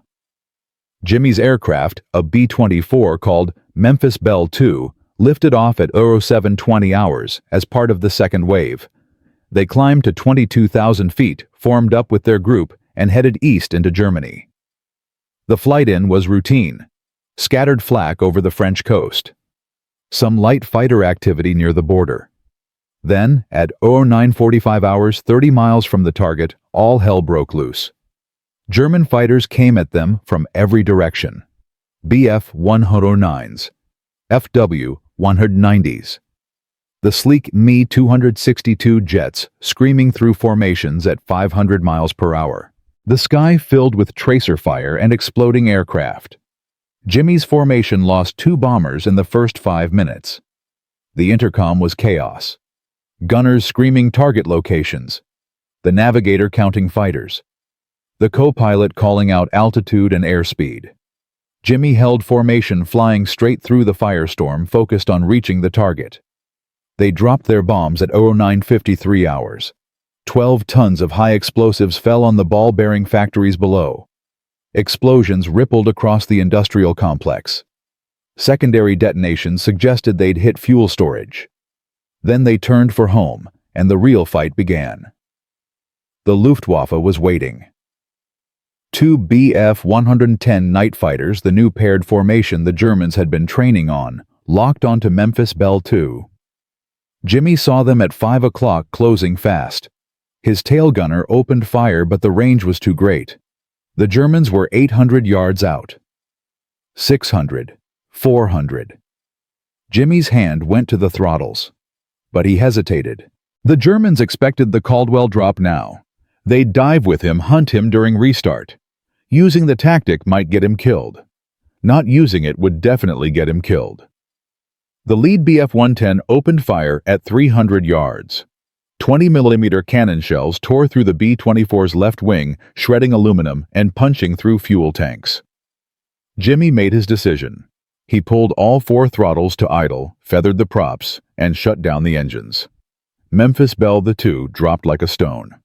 Jimmy's aircraft, a B-24 called Memphis Belle II, lifted off at 0720 hours as part of the second wave. They climbed to 22,000 feet, formed up with their group, and headed east into Germany. The flight-in was routine. Scattered flak over the French coast. Some light fighter activity near the border. Then, at 0945 hours 30 miles from the target, all hell broke loose. German fighters came at them from every direction. Bf-109s, FW-190s. The sleek Me-262 jets screaming through formations at 500 miles per hour. The sky filled with tracer fire and exploding aircraft. Jimmy's formation lost 2 bombers in the first 5 minutes. The intercom was chaos. Gunners screaming target locations. The navigator counting fighters. The co-pilot calling out altitude and airspeed. Jimmy held formation, flying straight through the firestorm, focused on reaching the target. They dropped their bombs at 0953 hours. 12 tons of high explosives fell on the ball-bearing factories below. Explosions rippled across the industrial complex. Secondary detonations suggested they'd hit fuel storage. Then they turned for home, and the real fight began. The Luftwaffe was waiting. 2 Bf-110 night fighters, the new paired formation the Germans had been training on, locked onto Memphis Belle II. Jimmy saw them at 5 o'clock, closing fast. His tail gunner opened fire, but the range was too great. The Germans were 800 yards out. 600. 400. Jimmy's hand went to the throttles. But he hesitated. The Germans expected the Caldwell Drop now. They'd dive with him, hunt him during restart. Using the tactic might get him killed. Not using it would definitely get him killed. The lead Bf-110 opened fire at 300 yards. 20mm cannon shells tore through the B-24's left wing, shredding aluminum and punching through fuel tanks. Jimmy made his decision. He pulled all 4 throttles to idle, feathered the props, and shut down the engines. Memphis Belle II dropped like a stone.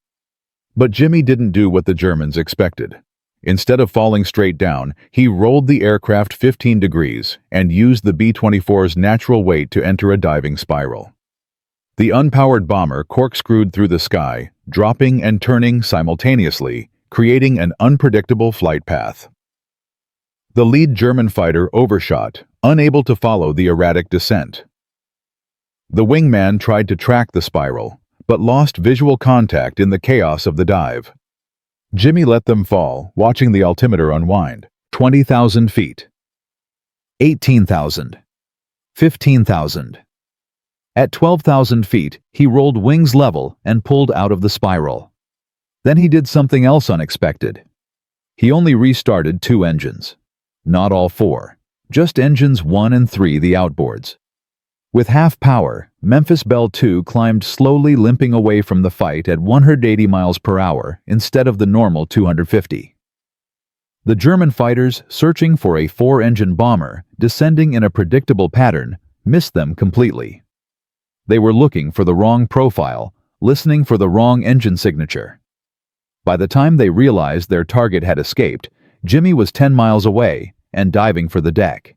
But Jimmy didn't do what the Germans expected. Instead of falling straight down, he rolled the aircraft 15 degrees and used the B-24's natural weight to enter a diving spiral. The unpowered bomber corkscrewed through the sky, dropping and turning simultaneously, creating an unpredictable flight path. The lead German fighter overshot, unable to follow the erratic descent. The wingman tried to track the spiral, but lost visual contact in the chaos of the dive. Jimmy let them fall, watching the altimeter unwind. 20,000 feet. 18,000. 15,000. At 12,000 feet, he rolled wings level and pulled out of the spiral. Then he did something else unexpected. He only restarted 2 engines. Not all 4. Just engines 1 and 3, the outboards. With half power, Memphis Belle II climbed slowly, limping away from the fight at 180 miles per hour instead of the normal 250. The German fighters, searching for a 4-engine bomber descending in a predictable pattern, missed them completely. They were looking for the wrong profile, listening for the wrong engine signature. By the time they realized their target had escaped, Jimmy was 10 miles away and diving for the deck.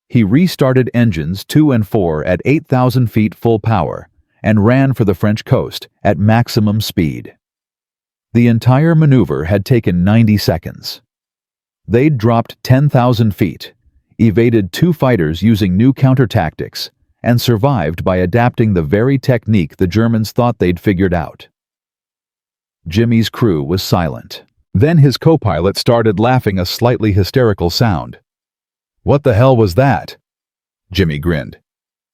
He restarted engines 2 and 4 at 8,000 feet full power and ran for the French coast at maximum speed. The entire maneuver had taken 90 seconds. They'd dropped 10,000 feet, evaded 2 fighters using new counter tactics, and survived by adapting the very technique the Germans thought they'd figured out. Jimmy's crew was silent. Then his co-pilot started laughing a slightly hysterical sound. "What the hell was that?" Jimmy grinned.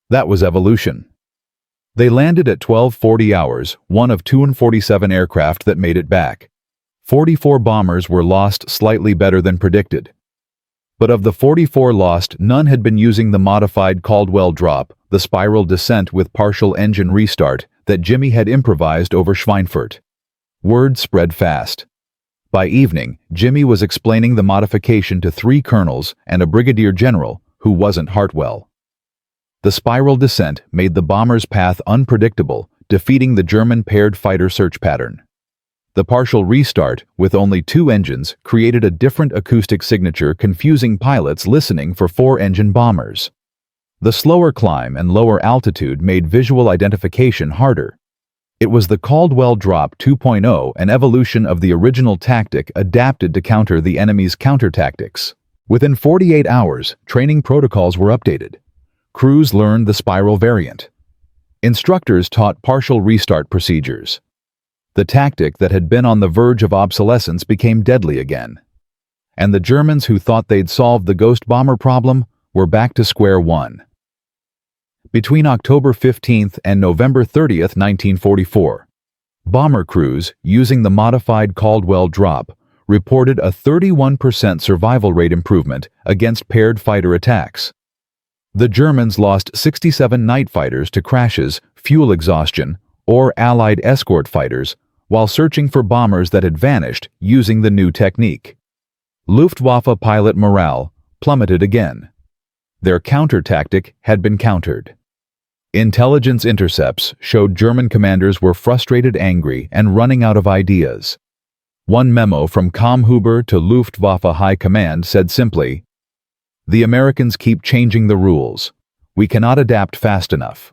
"That was evolution." They landed at 12:40 hours, one of 247 aircraft that made it back. 44 bombers were lost, slightly better than predicted. But of the 44 lost, none had been using the modified Caldwell Drop, the spiral descent with partial engine restart that Jimmy had improvised over Schweinfurt. Word spread fast. By evening, Jimmy was explaining the modification to 3 colonels and a brigadier general who wasn't Hartwell. The spiral descent made the bomber's path unpredictable, defeating the German paired fighter search pattern. The partial restart, with only 2 engines, created a different acoustic signature, confusing pilots listening for 4-engine bombers. The slower climb and lower altitude made visual identification harder. It was the Caldwell Drop 2.0, an evolution of the original tactic adapted to counter the enemy's counter-tactics. Within 48 hours, training protocols were updated. Crews learned the spiral variant. Instructors taught partial restart procedures. The tactic that had been on the verge of obsolescence became deadly again. And the Germans who thought they'd solved the ghost bomber problem were back to square one. Between October 15th and November 30th, 1944, bomber crews using the modified Caldwell Drop reported a 31% survival rate improvement against paired fighter attacks. The Germans lost 67 night fighters to crashes, fuel exhaustion, or Allied escort fighters while searching for bombers that had vanished using the new technique. Luftwaffe pilot morale plummeted again. Their counter tactic had been countered. Intelligence intercepts showed German commanders were frustrated, angry, and running out of ideas. One memo from Kammhuber to Luftwaffe High Command said simply, "The Americans keep changing the rules. We cannot adapt fast enough."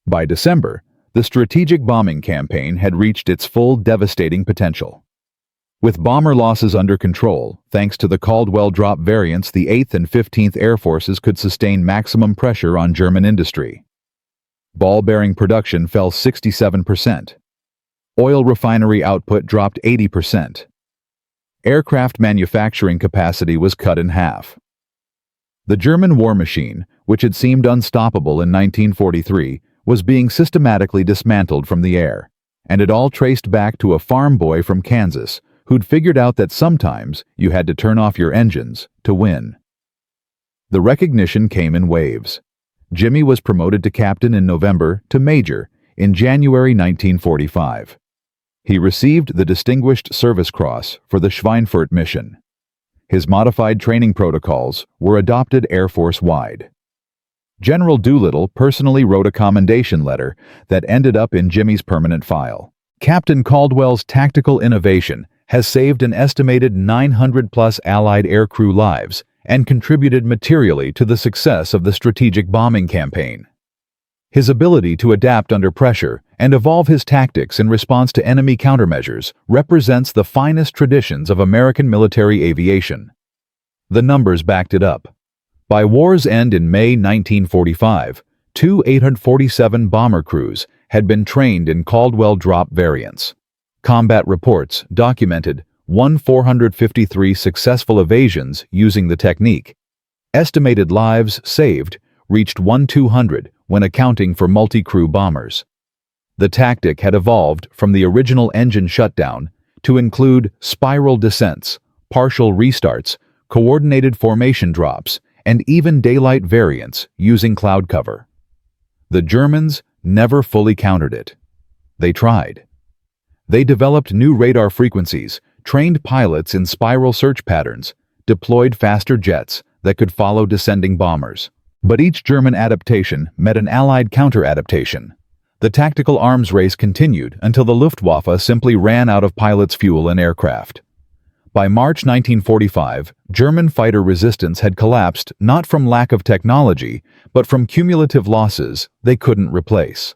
By December, the strategic bombing campaign had reached its full devastating potential. With bomber losses under control, thanks to the Caldwell Drop variants, the 8th and 15th Air Forces could sustain maximum pressure on German industry. Ball-bearing production fell 67%. Oil refinery output dropped 80%. Aircraft manufacturing capacity was cut in half. The German war machine, which had seemed unstoppable in 1943, was being systematically dismantled from the air, and it all traced back to a farm boy from Kansas who'd figured out that sometimes you had to turn off your engines to win. The recognition came in waves. Jimmy was promoted to captain in November to major in January 1945. He received the Distinguished Service Cross for the Schweinfurt mission. His modified training protocols were adopted Air Force-wide. General Doolittle personally wrote a commendation letter that ended up in Jimmy's permanent file. Captain Caldwell's tactical innovation has saved an estimated 900-plus Allied aircrew lives and contributed materially to the success of the strategic bombing campaign. His ability to adapt under pressure and evolve his tactics in response to enemy countermeasures represents the finest traditions of American military aviation. The numbers backed it up. By war's end in May 1945, 2 847 bomber crews had been trained in Caldwell Drop variants. Combat reports documented 453 successful evasions using the technique. Estimated lives saved reached 200 when accounting for multi-crew bombers. The tactic had evolved from the original engine shutdown to include spiral descents, partial restarts, coordinated formation drops, and even daylight variants using cloud cover. The Germans never fully countered it. They tried. They developed new radar frequencies, trained pilots in spiral search patterns, deployed faster jets that could follow descending bombers. But each German adaptation met an Allied counter-adaptation. The tactical arms race continued until the Luftwaffe simply ran out of pilots' fuel and aircraft. By March 1945, German fighter resistance had collapsed not from lack of technology, but from cumulative losses they couldn't replace.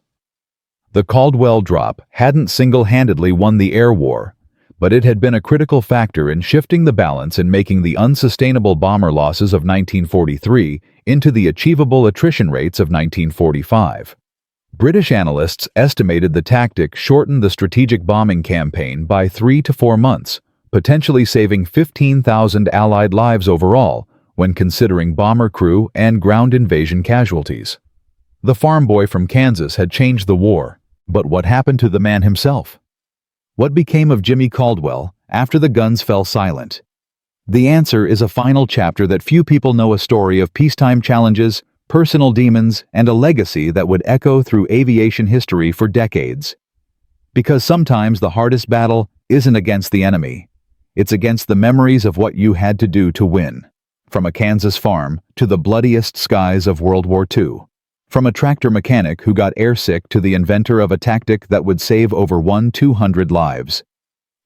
The Caldwell Drop hadn't single-handedly won the air war, but it had been a critical factor in shifting the balance and making the unsustainable bomber losses of 1943 into the achievable attrition rates of 1945. British analysts estimated the tactic shortened the strategic bombing campaign by 3 to 4 months, potentially saving 15,000 Allied lives overall when considering bomber crew and ground invasion casualties. The farm boy from Kansas had changed the war, but what happened to the man himself? What became of Jimmy Caldwell after the guns fell silent? The answer is a final chapter that few people know, a story of peacetime challenges, personal demons, and a legacy that would echo through aviation history for decades. Because sometimes the hardest battle isn't against the enemy. It's against the memories of what you had to do to win. From a Kansas farm to the bloodiest skies of World War II. From a tractor mechanic who got airsick to the inventor of a tactic that would save over 200 lives.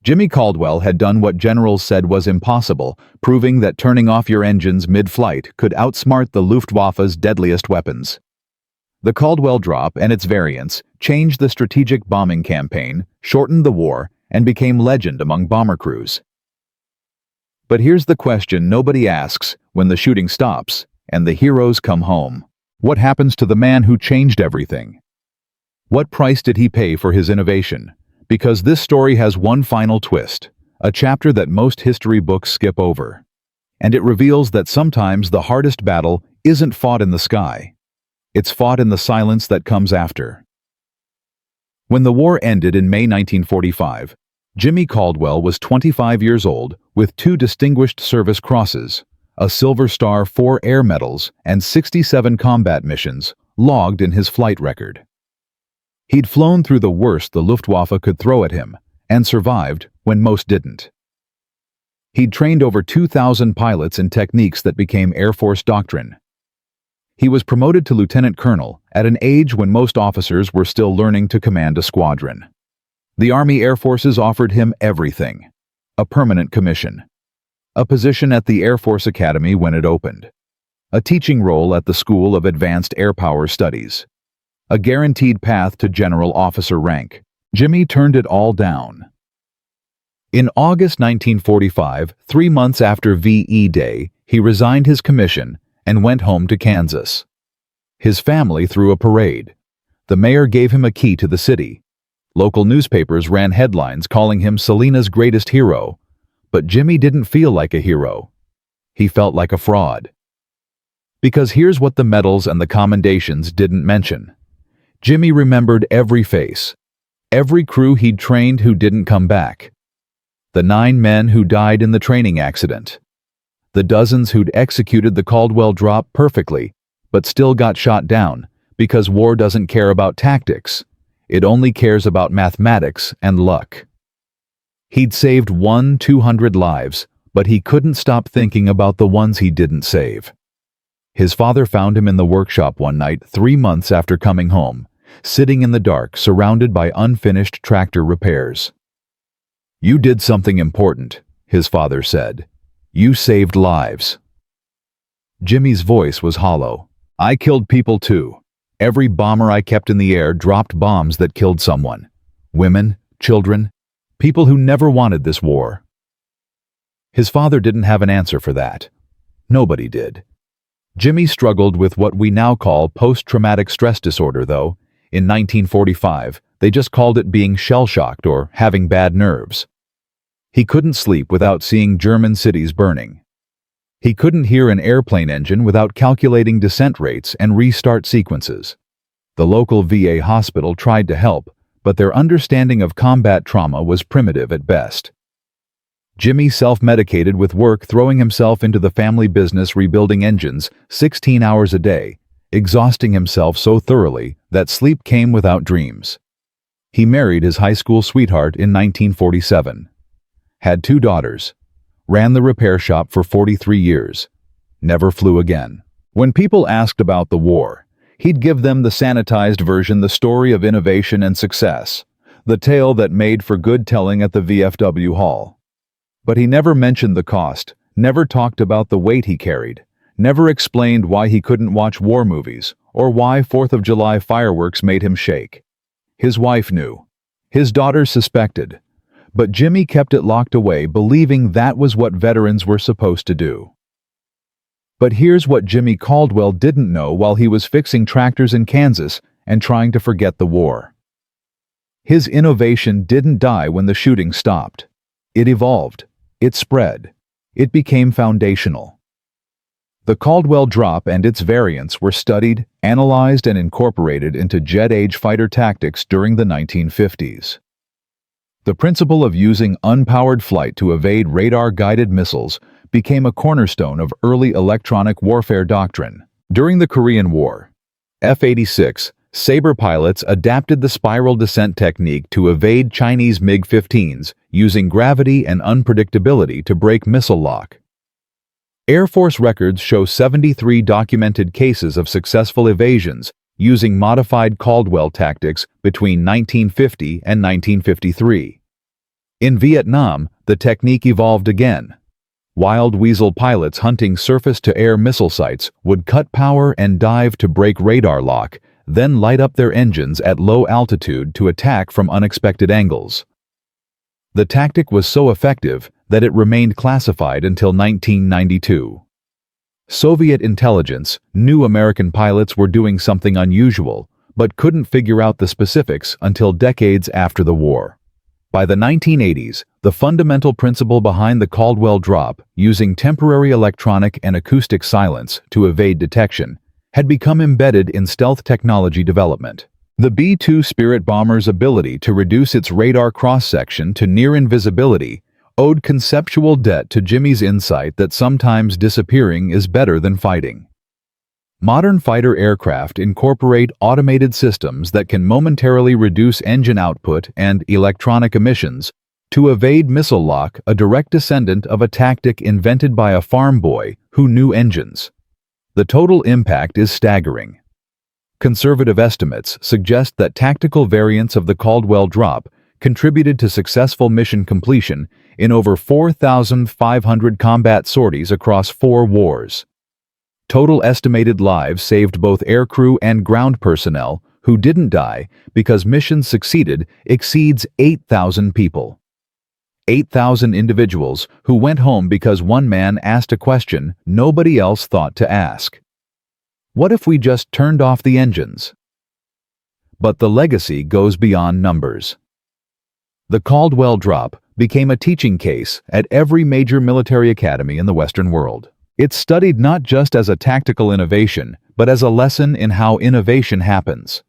Jimmy Caldwell had done what generals said was impossible, proving that turning off your engines mid-flight could outsmart the Luftwaffe's deadliest weapons. The Caldwell Drop and its variants changed the strategic bombing campaign, shortened the war, and became legend among bomber crews. But here's the question nobody asks when the shooting stops and the heroes come home. What happens to the man who changed everything? What price did he pay for his innovation? Because this story has one final twist, a chapter that most history books skip over. And it reveals that sometimes the hardest battle isn't fought in the sky. It's fought in the silence that comes after. When the war ended in May 1945, Jimmy Caldwell was 25 years old with 2 Distinguished Service Crosses, a Silver Star, 4 air medals, and 67 combat missions logged in his flight record. He'd flown through the worst the Luftwaffe could throw at him, and survived when most didn't. He'd trained over 2,000 pilots in techniques that became Air Force doctrine. He was promoted to lieutenant colonel at an age when most officers were still learning to command a squadron. The Army Air Forces offered him everything: a permanent commission, a position at the Air Force Academy when it opened, a teaching role at the School of Advanced Air Power Studies, a guaranteed path to general officer rank. Jimmy turned it all down. In August 1945, 3 months after VE Day, he resigned his commission and went home to Kansas. His family threw a parade. The mayor gave him a key to the city. Local newspapers ran headlines calling him Selena's greatest hero. But Jimmy didn't feel like a hero. He felt like a fraud. Because here's what the medals and the commendations didn't mention. Jimmy remembered every face, every crew he'd trained who didn't come back, the 9 men who died in the training accident, the dozens who'd executed the Caldwell Drop perfectly, but still got shot down because war doesn't care about tactics, it only cares about mathematics and luck. He'd saved 200 lives, but he couldn't stop thinking about the ones he didn't save. His father found him in the workshop one night 3 months after coming home, sitting in the dark, surrounded by unfinished tractor repairs. "You did something important," his father said. "You saved lives." Jimmy's voice was hollow. "I killed people too. Every bomber I kept in the air dropped bombs that killed someone. Women, children, people who never wanted this war." His father didn't have an answer for that. Nobody did. Jimmy struggled with what we now call post-traumatic stress disorder, though. In 1945, they just called it being shell-shocked or having bad nerves. He couldn't sleep without seeing German cities burning. He couldn't hear an airplane engine without calculating descent rates and restart sequences. The local VA hospital tried to help, but their understanding of combat trauma was primitive at best. Jimmy self-medicated with work, throwing himself into the family business rebuilding engines 16 hours a day, exhausting himself so thoroughly that sleep came without dreams. He married his high school sweetheart in 1947, had 2 daughters, ran the repair shop for 43 years, never flew again. When people asked about the war, he'd give them the sanitized version, the story of innovation and success, the tale that made for good telling at the VFW hall. But he never mentioned the cost, never talked about the weight he carried, never explained why he couldn't watch war movies, or why 4th of July fireworks made him shake. His wife knew. His daughters suspected. but Jimmy kept it locked away, believing that was what veterans were supposed to do. But here's what Jimmy Caldwell didn't know while he was fixing tractors in Kansas and trying to forget the war. His innovation didn't die when the shooting stopped. It evolved. It spread. It became foundational. The Caldwell Drop and its variants were studied, analyzed, and incorporated into jet-age fighter tactics during the 1950s. The principle of using unpowered flight to evade radar-guided missiles became a cornerstone of early electronic warfare doctrine. During the Korean War, F-86 Sabre pilots adapted the spiral descent technique to evade Chinese MiG-15s using gravity and unpredictability to break missile lock. Air Force records show 73 documented cases of successful evasions using modified Caldwell tactics between 1950 and 1953. In Vietnam, the technique evolved again. Wild weasel pilots hunting surface-to-air missile sites would cut power and dive to break radar lock, then light up their engines at low altitude to attack from unexpected angles. The tactic was so effective that it remained classified until 1992. Soviet intelligence knew American pilots were doing something unusual, but couldn't figure out the specifics until decades after the war. By the 1980s, the fundamental principle behind the Caldwell Drop, using temporary electronic and acoustic silence to evade detection, had become embedded in stealth technology development. The B-2 Spirit bomber's ability to reduce its radar cross-section to near invisibility owed conceptual debt to Jimmy's insight that sometimes disappearing is better than fighting. Modern fighter aircraft incorporate automated systems that can momentarily reduce engine output and electronic emissions to evade missile lock, a direct descendant of a tactic invented by a farm boy who knew engines. The total impact is staggering. Conservative estimates suggest that tactical variants of the Caldwell Drop contributed to successful mission completion in over 4,500 combat sorties across 4 wars. Total estimated lives saved both aircrew and ground personnel who didn't die because missions succeeded exceeds 8,000 people. 8,000 individuals who went home because one man asked a question nobody else thought to ask. What if we just turned off the engines? But the legacy goes beyond numbers. The Caldwell Drop became a teaching case at every major military academy in the Western world. It's studied not just as a tactical innovation, but as a lesson in how innovation happens.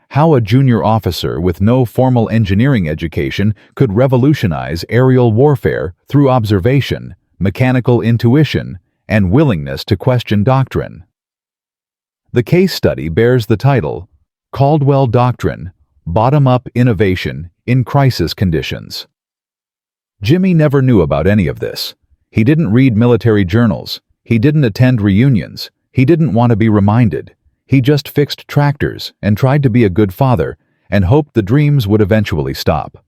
How a junior officer with no formal engineering education could revolutionize aerial warfare through observation, mechanical intuition, and willingness to question doctrine. The case study bears the title, Caldwell Doctrine, Bottom-Up Innovation in Crisis Conditions. Jimmy never knew about any of this. He didn't read military journals. He didn't attend reunions. He didn't want to be reminded. He just fixed tractors and tried to be a good father and hoped the dreams would eventually stop.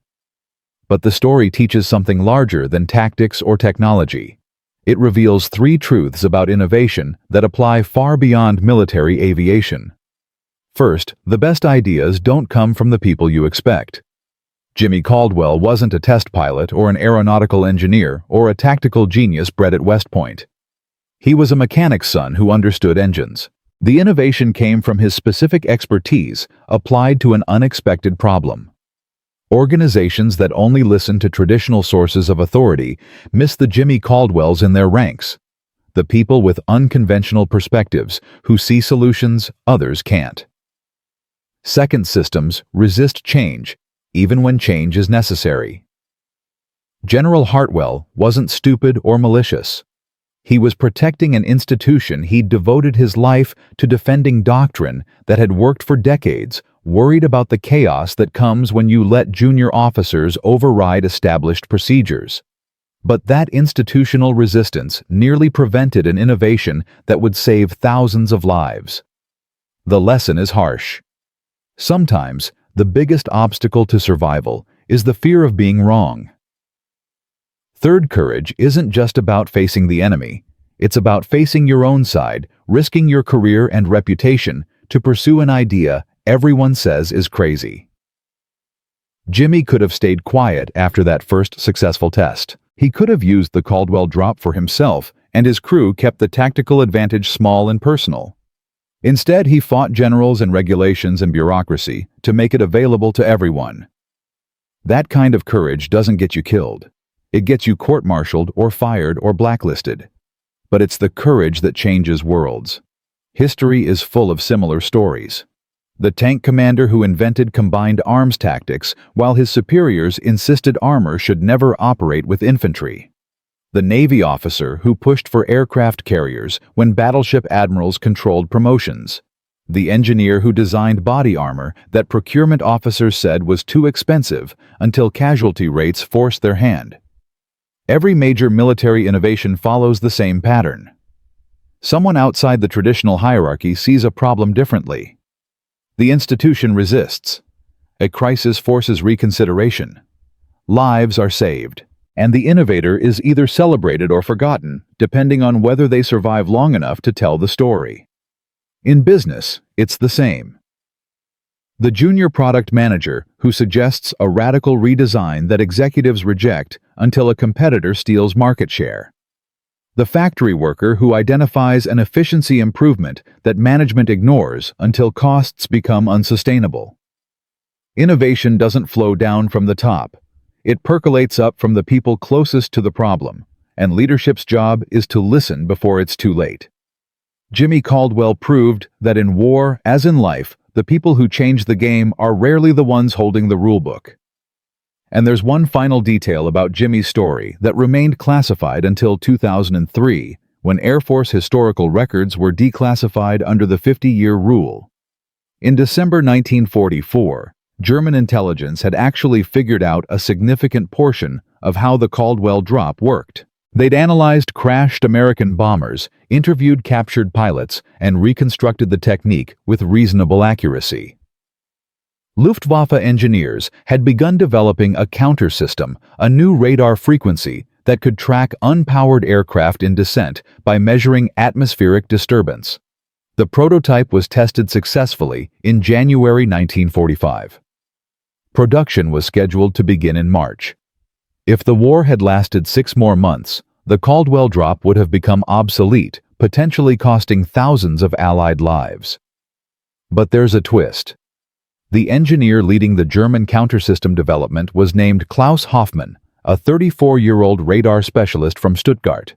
But the story teaches something larger than tactics or technology. It reveals 3 truths about innovation that apply far beyond military aviation. First, the best ideas don't come from the people you expect. Jimmy Caldwell wasn't a test pilot or an aeronautical engineer or a tactical genius bred at West Point. He was a mechanic's son who understood engines. The innovation came from his specific expertise applied to an unexpected problem. Organizations that only listen to traditional sources of authority miss the Jimmy Caldwells in their ranks, the people with unconventional perspectives who see solutions others can't. Second, systems resist change, even when change is necessary. General Hartwell wasn't stupid or malicious. He was protecting an institution he'd devoted his life to defending doctrine that had worked for decades, worried about the chaos that comes when you let junior officers override established procedures. But that institutional resistance nearly prevented an innovation that would save thousands of lives. The lesson is harsh. Sometimes, the biggest obstacle to survival is the fear of being wrong. Third, courage isn't just about facing the enemy. It's about facing your own side, risking your career and reputation to pursue an idea everyone says is crazy. Jimmy could have stayed quiet after that first successful test. He could have used the Caldwell Drop for himself, and his crew kept the tactical advantage small and personal. Instead, he fought generals and regulations and bureaucracy to make it available to everyone. That kind of courage doesn't get you killed. It gets you court-martialed or fired or blacklisted. But it's the courage that changes worlds. History is full of similar stories. The tank commander who invented combined arms tactics while his superiors insisted armor should never operate with infantry. The Navy officer who pushed for aircraft carriers when battleship admirals controlled promotions. The engineer who designed body armor that procurement officers said was too expensive until casualty rates forced their hand. Every major military innovation follows the same pattern. Someone outside the traditional hierarchy sees a problem differently. The institution resists. A crisis forces reconsideration. Lives are saved. And the innovator is either celebrated or forgotten, depending on whether they survive long enough to tell the story. In business, it's the same. The junior product manager who suggests a radical redesign that executives reject until a competitor steals market share. The factory worker who identifies an efficiency improvement that management ignores until costs become unsustainable. Innovation doesn't flow down from the top. It percolates up from the people closest to the problem, and leadership's job is to listen before it's too late. Jimmy Caldwell proved that in war, as in life, the people who change the game are rarely the ones holding the rulebook. And there's one final detail about Jimmy's story that remained classified until 2003, when Air Force historical records were declassified under the 50-year rule. In December 1944, German intelligence had actually figured out a significant portion of how the Caldwell Drop worked. They'd analyzed crashed American bombers, interviewed captured pilots, and reconstructed the technique with reasonable accuracy. Luftwaffe engineers had begun developing a counter-system, a new radar frequency that could track unpowered aircraft in descent by measuring atmospheric disturbance. The prototype was tested successfully in January 1945. Production was scheduled to begin in March. If the war had lasted 6 more months, the Caldwell Drop would have become obsolete, potentially costing thousands of Allied lives. But there's a twist. The engineer leading the German counter-system development was named Klaus Hoffmann, a 34-year-old radar specialist from Stuttgart.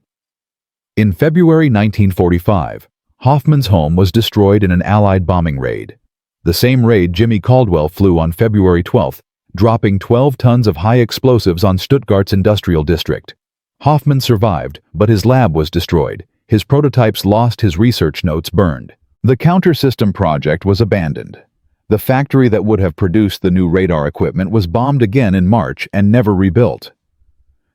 In February 1945, Hoffmann's home was destroyed in an Allied bombing raid. The same raid Jimmy Caldwell flew on February 12, dropping 12 tons of high explosives on Stuttgart's industrial district. Hoffmann survived, but his lab was destroyed. His prototypes lost, his research notes burned. The counter-system project was abandoned. The factory that would have produced the new radar equipment was bombed again in March and never rebuilt.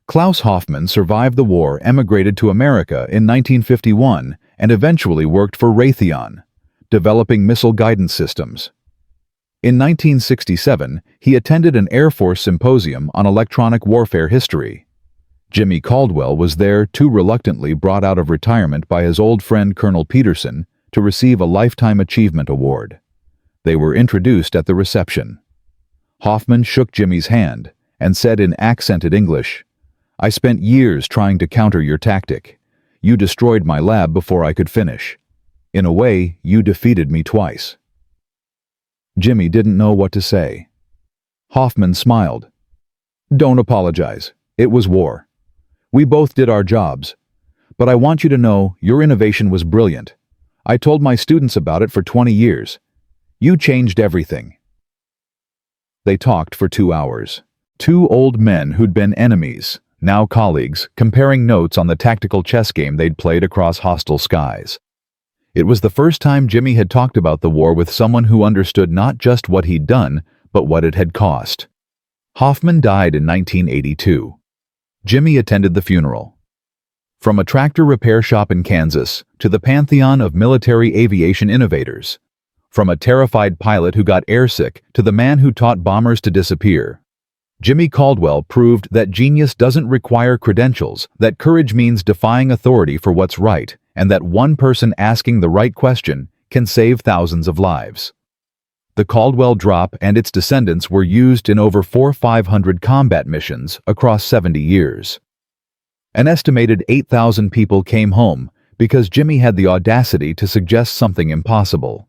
Klaus Hoffmann survived the war, emigrated to America in 1951, and eventually worked for Raytheon, developing missile guidance systems. In 1967, he attended an Air Force symposium on electronic warfare history. Jimmy Caldwell was there, too reluctantly brought out of retirement by his old friend Colonel Peterson to receive a Lifetime Achievement Award. They were introduced at the reception. Hoffmann shook Jimmy's hand and said in accented English, "I spent years trying to counter your tactic. You destroyed my lab before I could finish. In a way, you defeated me twice." Jimmy didn't know what to say. Hoffmann smiled. "Don't apologize. It was war. We both did our jobs. But I want you to know your innovation was brilliant. I told my students about it for 20 years. You changed everything." They talked for 2 hours. Two old men who'd been enemies, now colleagues, comparing notes on the tactical chess game they'd played across hostile skies. It was the first time Jimmy had talked about the war with someone who understood not just what he'd done, but what it had cost. Hoffmann died in 1982. Jimmy attended the funeral. From a tractor repair shop in Kansas to the pantheon of military aviation innovators. From a terrified pilot who got airsick to the man who taught bombers to disappear. Jimmy Caldwell proved that genius doesn't require credentials, that courage means defying authority for what's right, and that one person asking the right question can save thousands of lives. The Caldwell Drop and its descendants were used in over 4,500 combat missions across 70 years. An estimated 8,000 people came home because Jimmy had the audacity to suggest something impossible.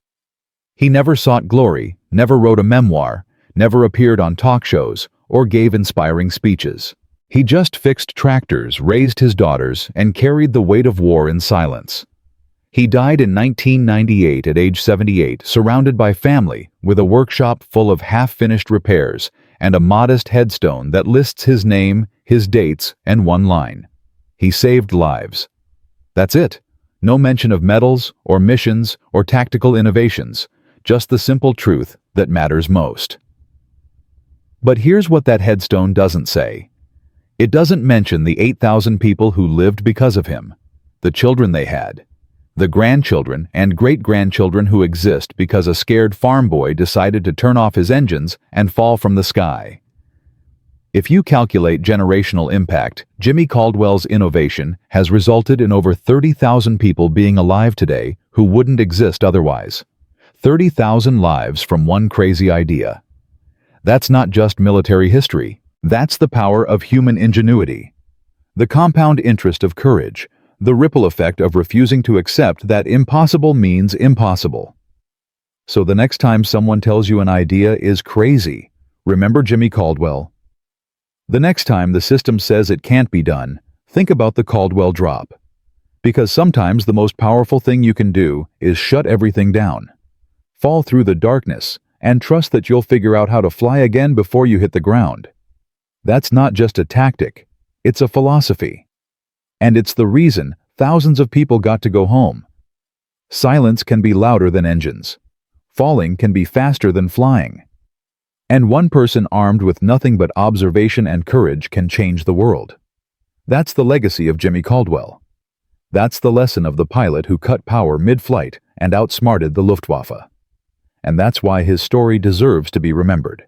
He never sought glory, never wrote a memoir, never appeared on talk shows, or gave inspiring speeches. He just fixed tractors, raised his daughters, and carried the weight of war in silence. He died in 1998 at age 78, surrounded by family, with a workshop full of half-finished repairs and a modest headstone that lists his name, his dates, and one line: he saved lives. That's it. No mention of medals, or missions, or tactical innovations, just the simple truth that matters most. But here's what that headstone doesn't say. It doesn't mention the 8,000 people who lived because of him, the children they had, the grandchildren and great-grandchildren who exist because a scared farm boy decided to turn off his engines and fall from the sky. If you calculate generational impact, Jimmy Caldwell's innovation has resulted in over 30,000 people being alive today who wouldn't exist otherwise. 30,000 lives from one crazy idea. That's not just military history. That's the power of human ingenuity. The compound interest of courage. The ripple effect of refusing to accept that impossible means impossible. So the next time someone tells you an idea is crazy, remember Jimmy Caldwell. The next time the system says it can't be done, think about the Caldwell Drop. Because sometimes the most powerful thing you can do is shut everything down. Fall through the darkness and trust that you'll figure out how to fly again before you hit the ground. That's not just a tactic, it's a philosophy. And it's the reason thousands of people got to go home. Silence can be louder than engines. Falling can be faster than flying. And one person armed with nothing but observation and courage can change the world. That's the legacy of Jimmy Caldwell. That's the lesson of the pilot who cut power mid-flight and outsmarted the Luftwaffe. And that's why his story deserves to be remembered.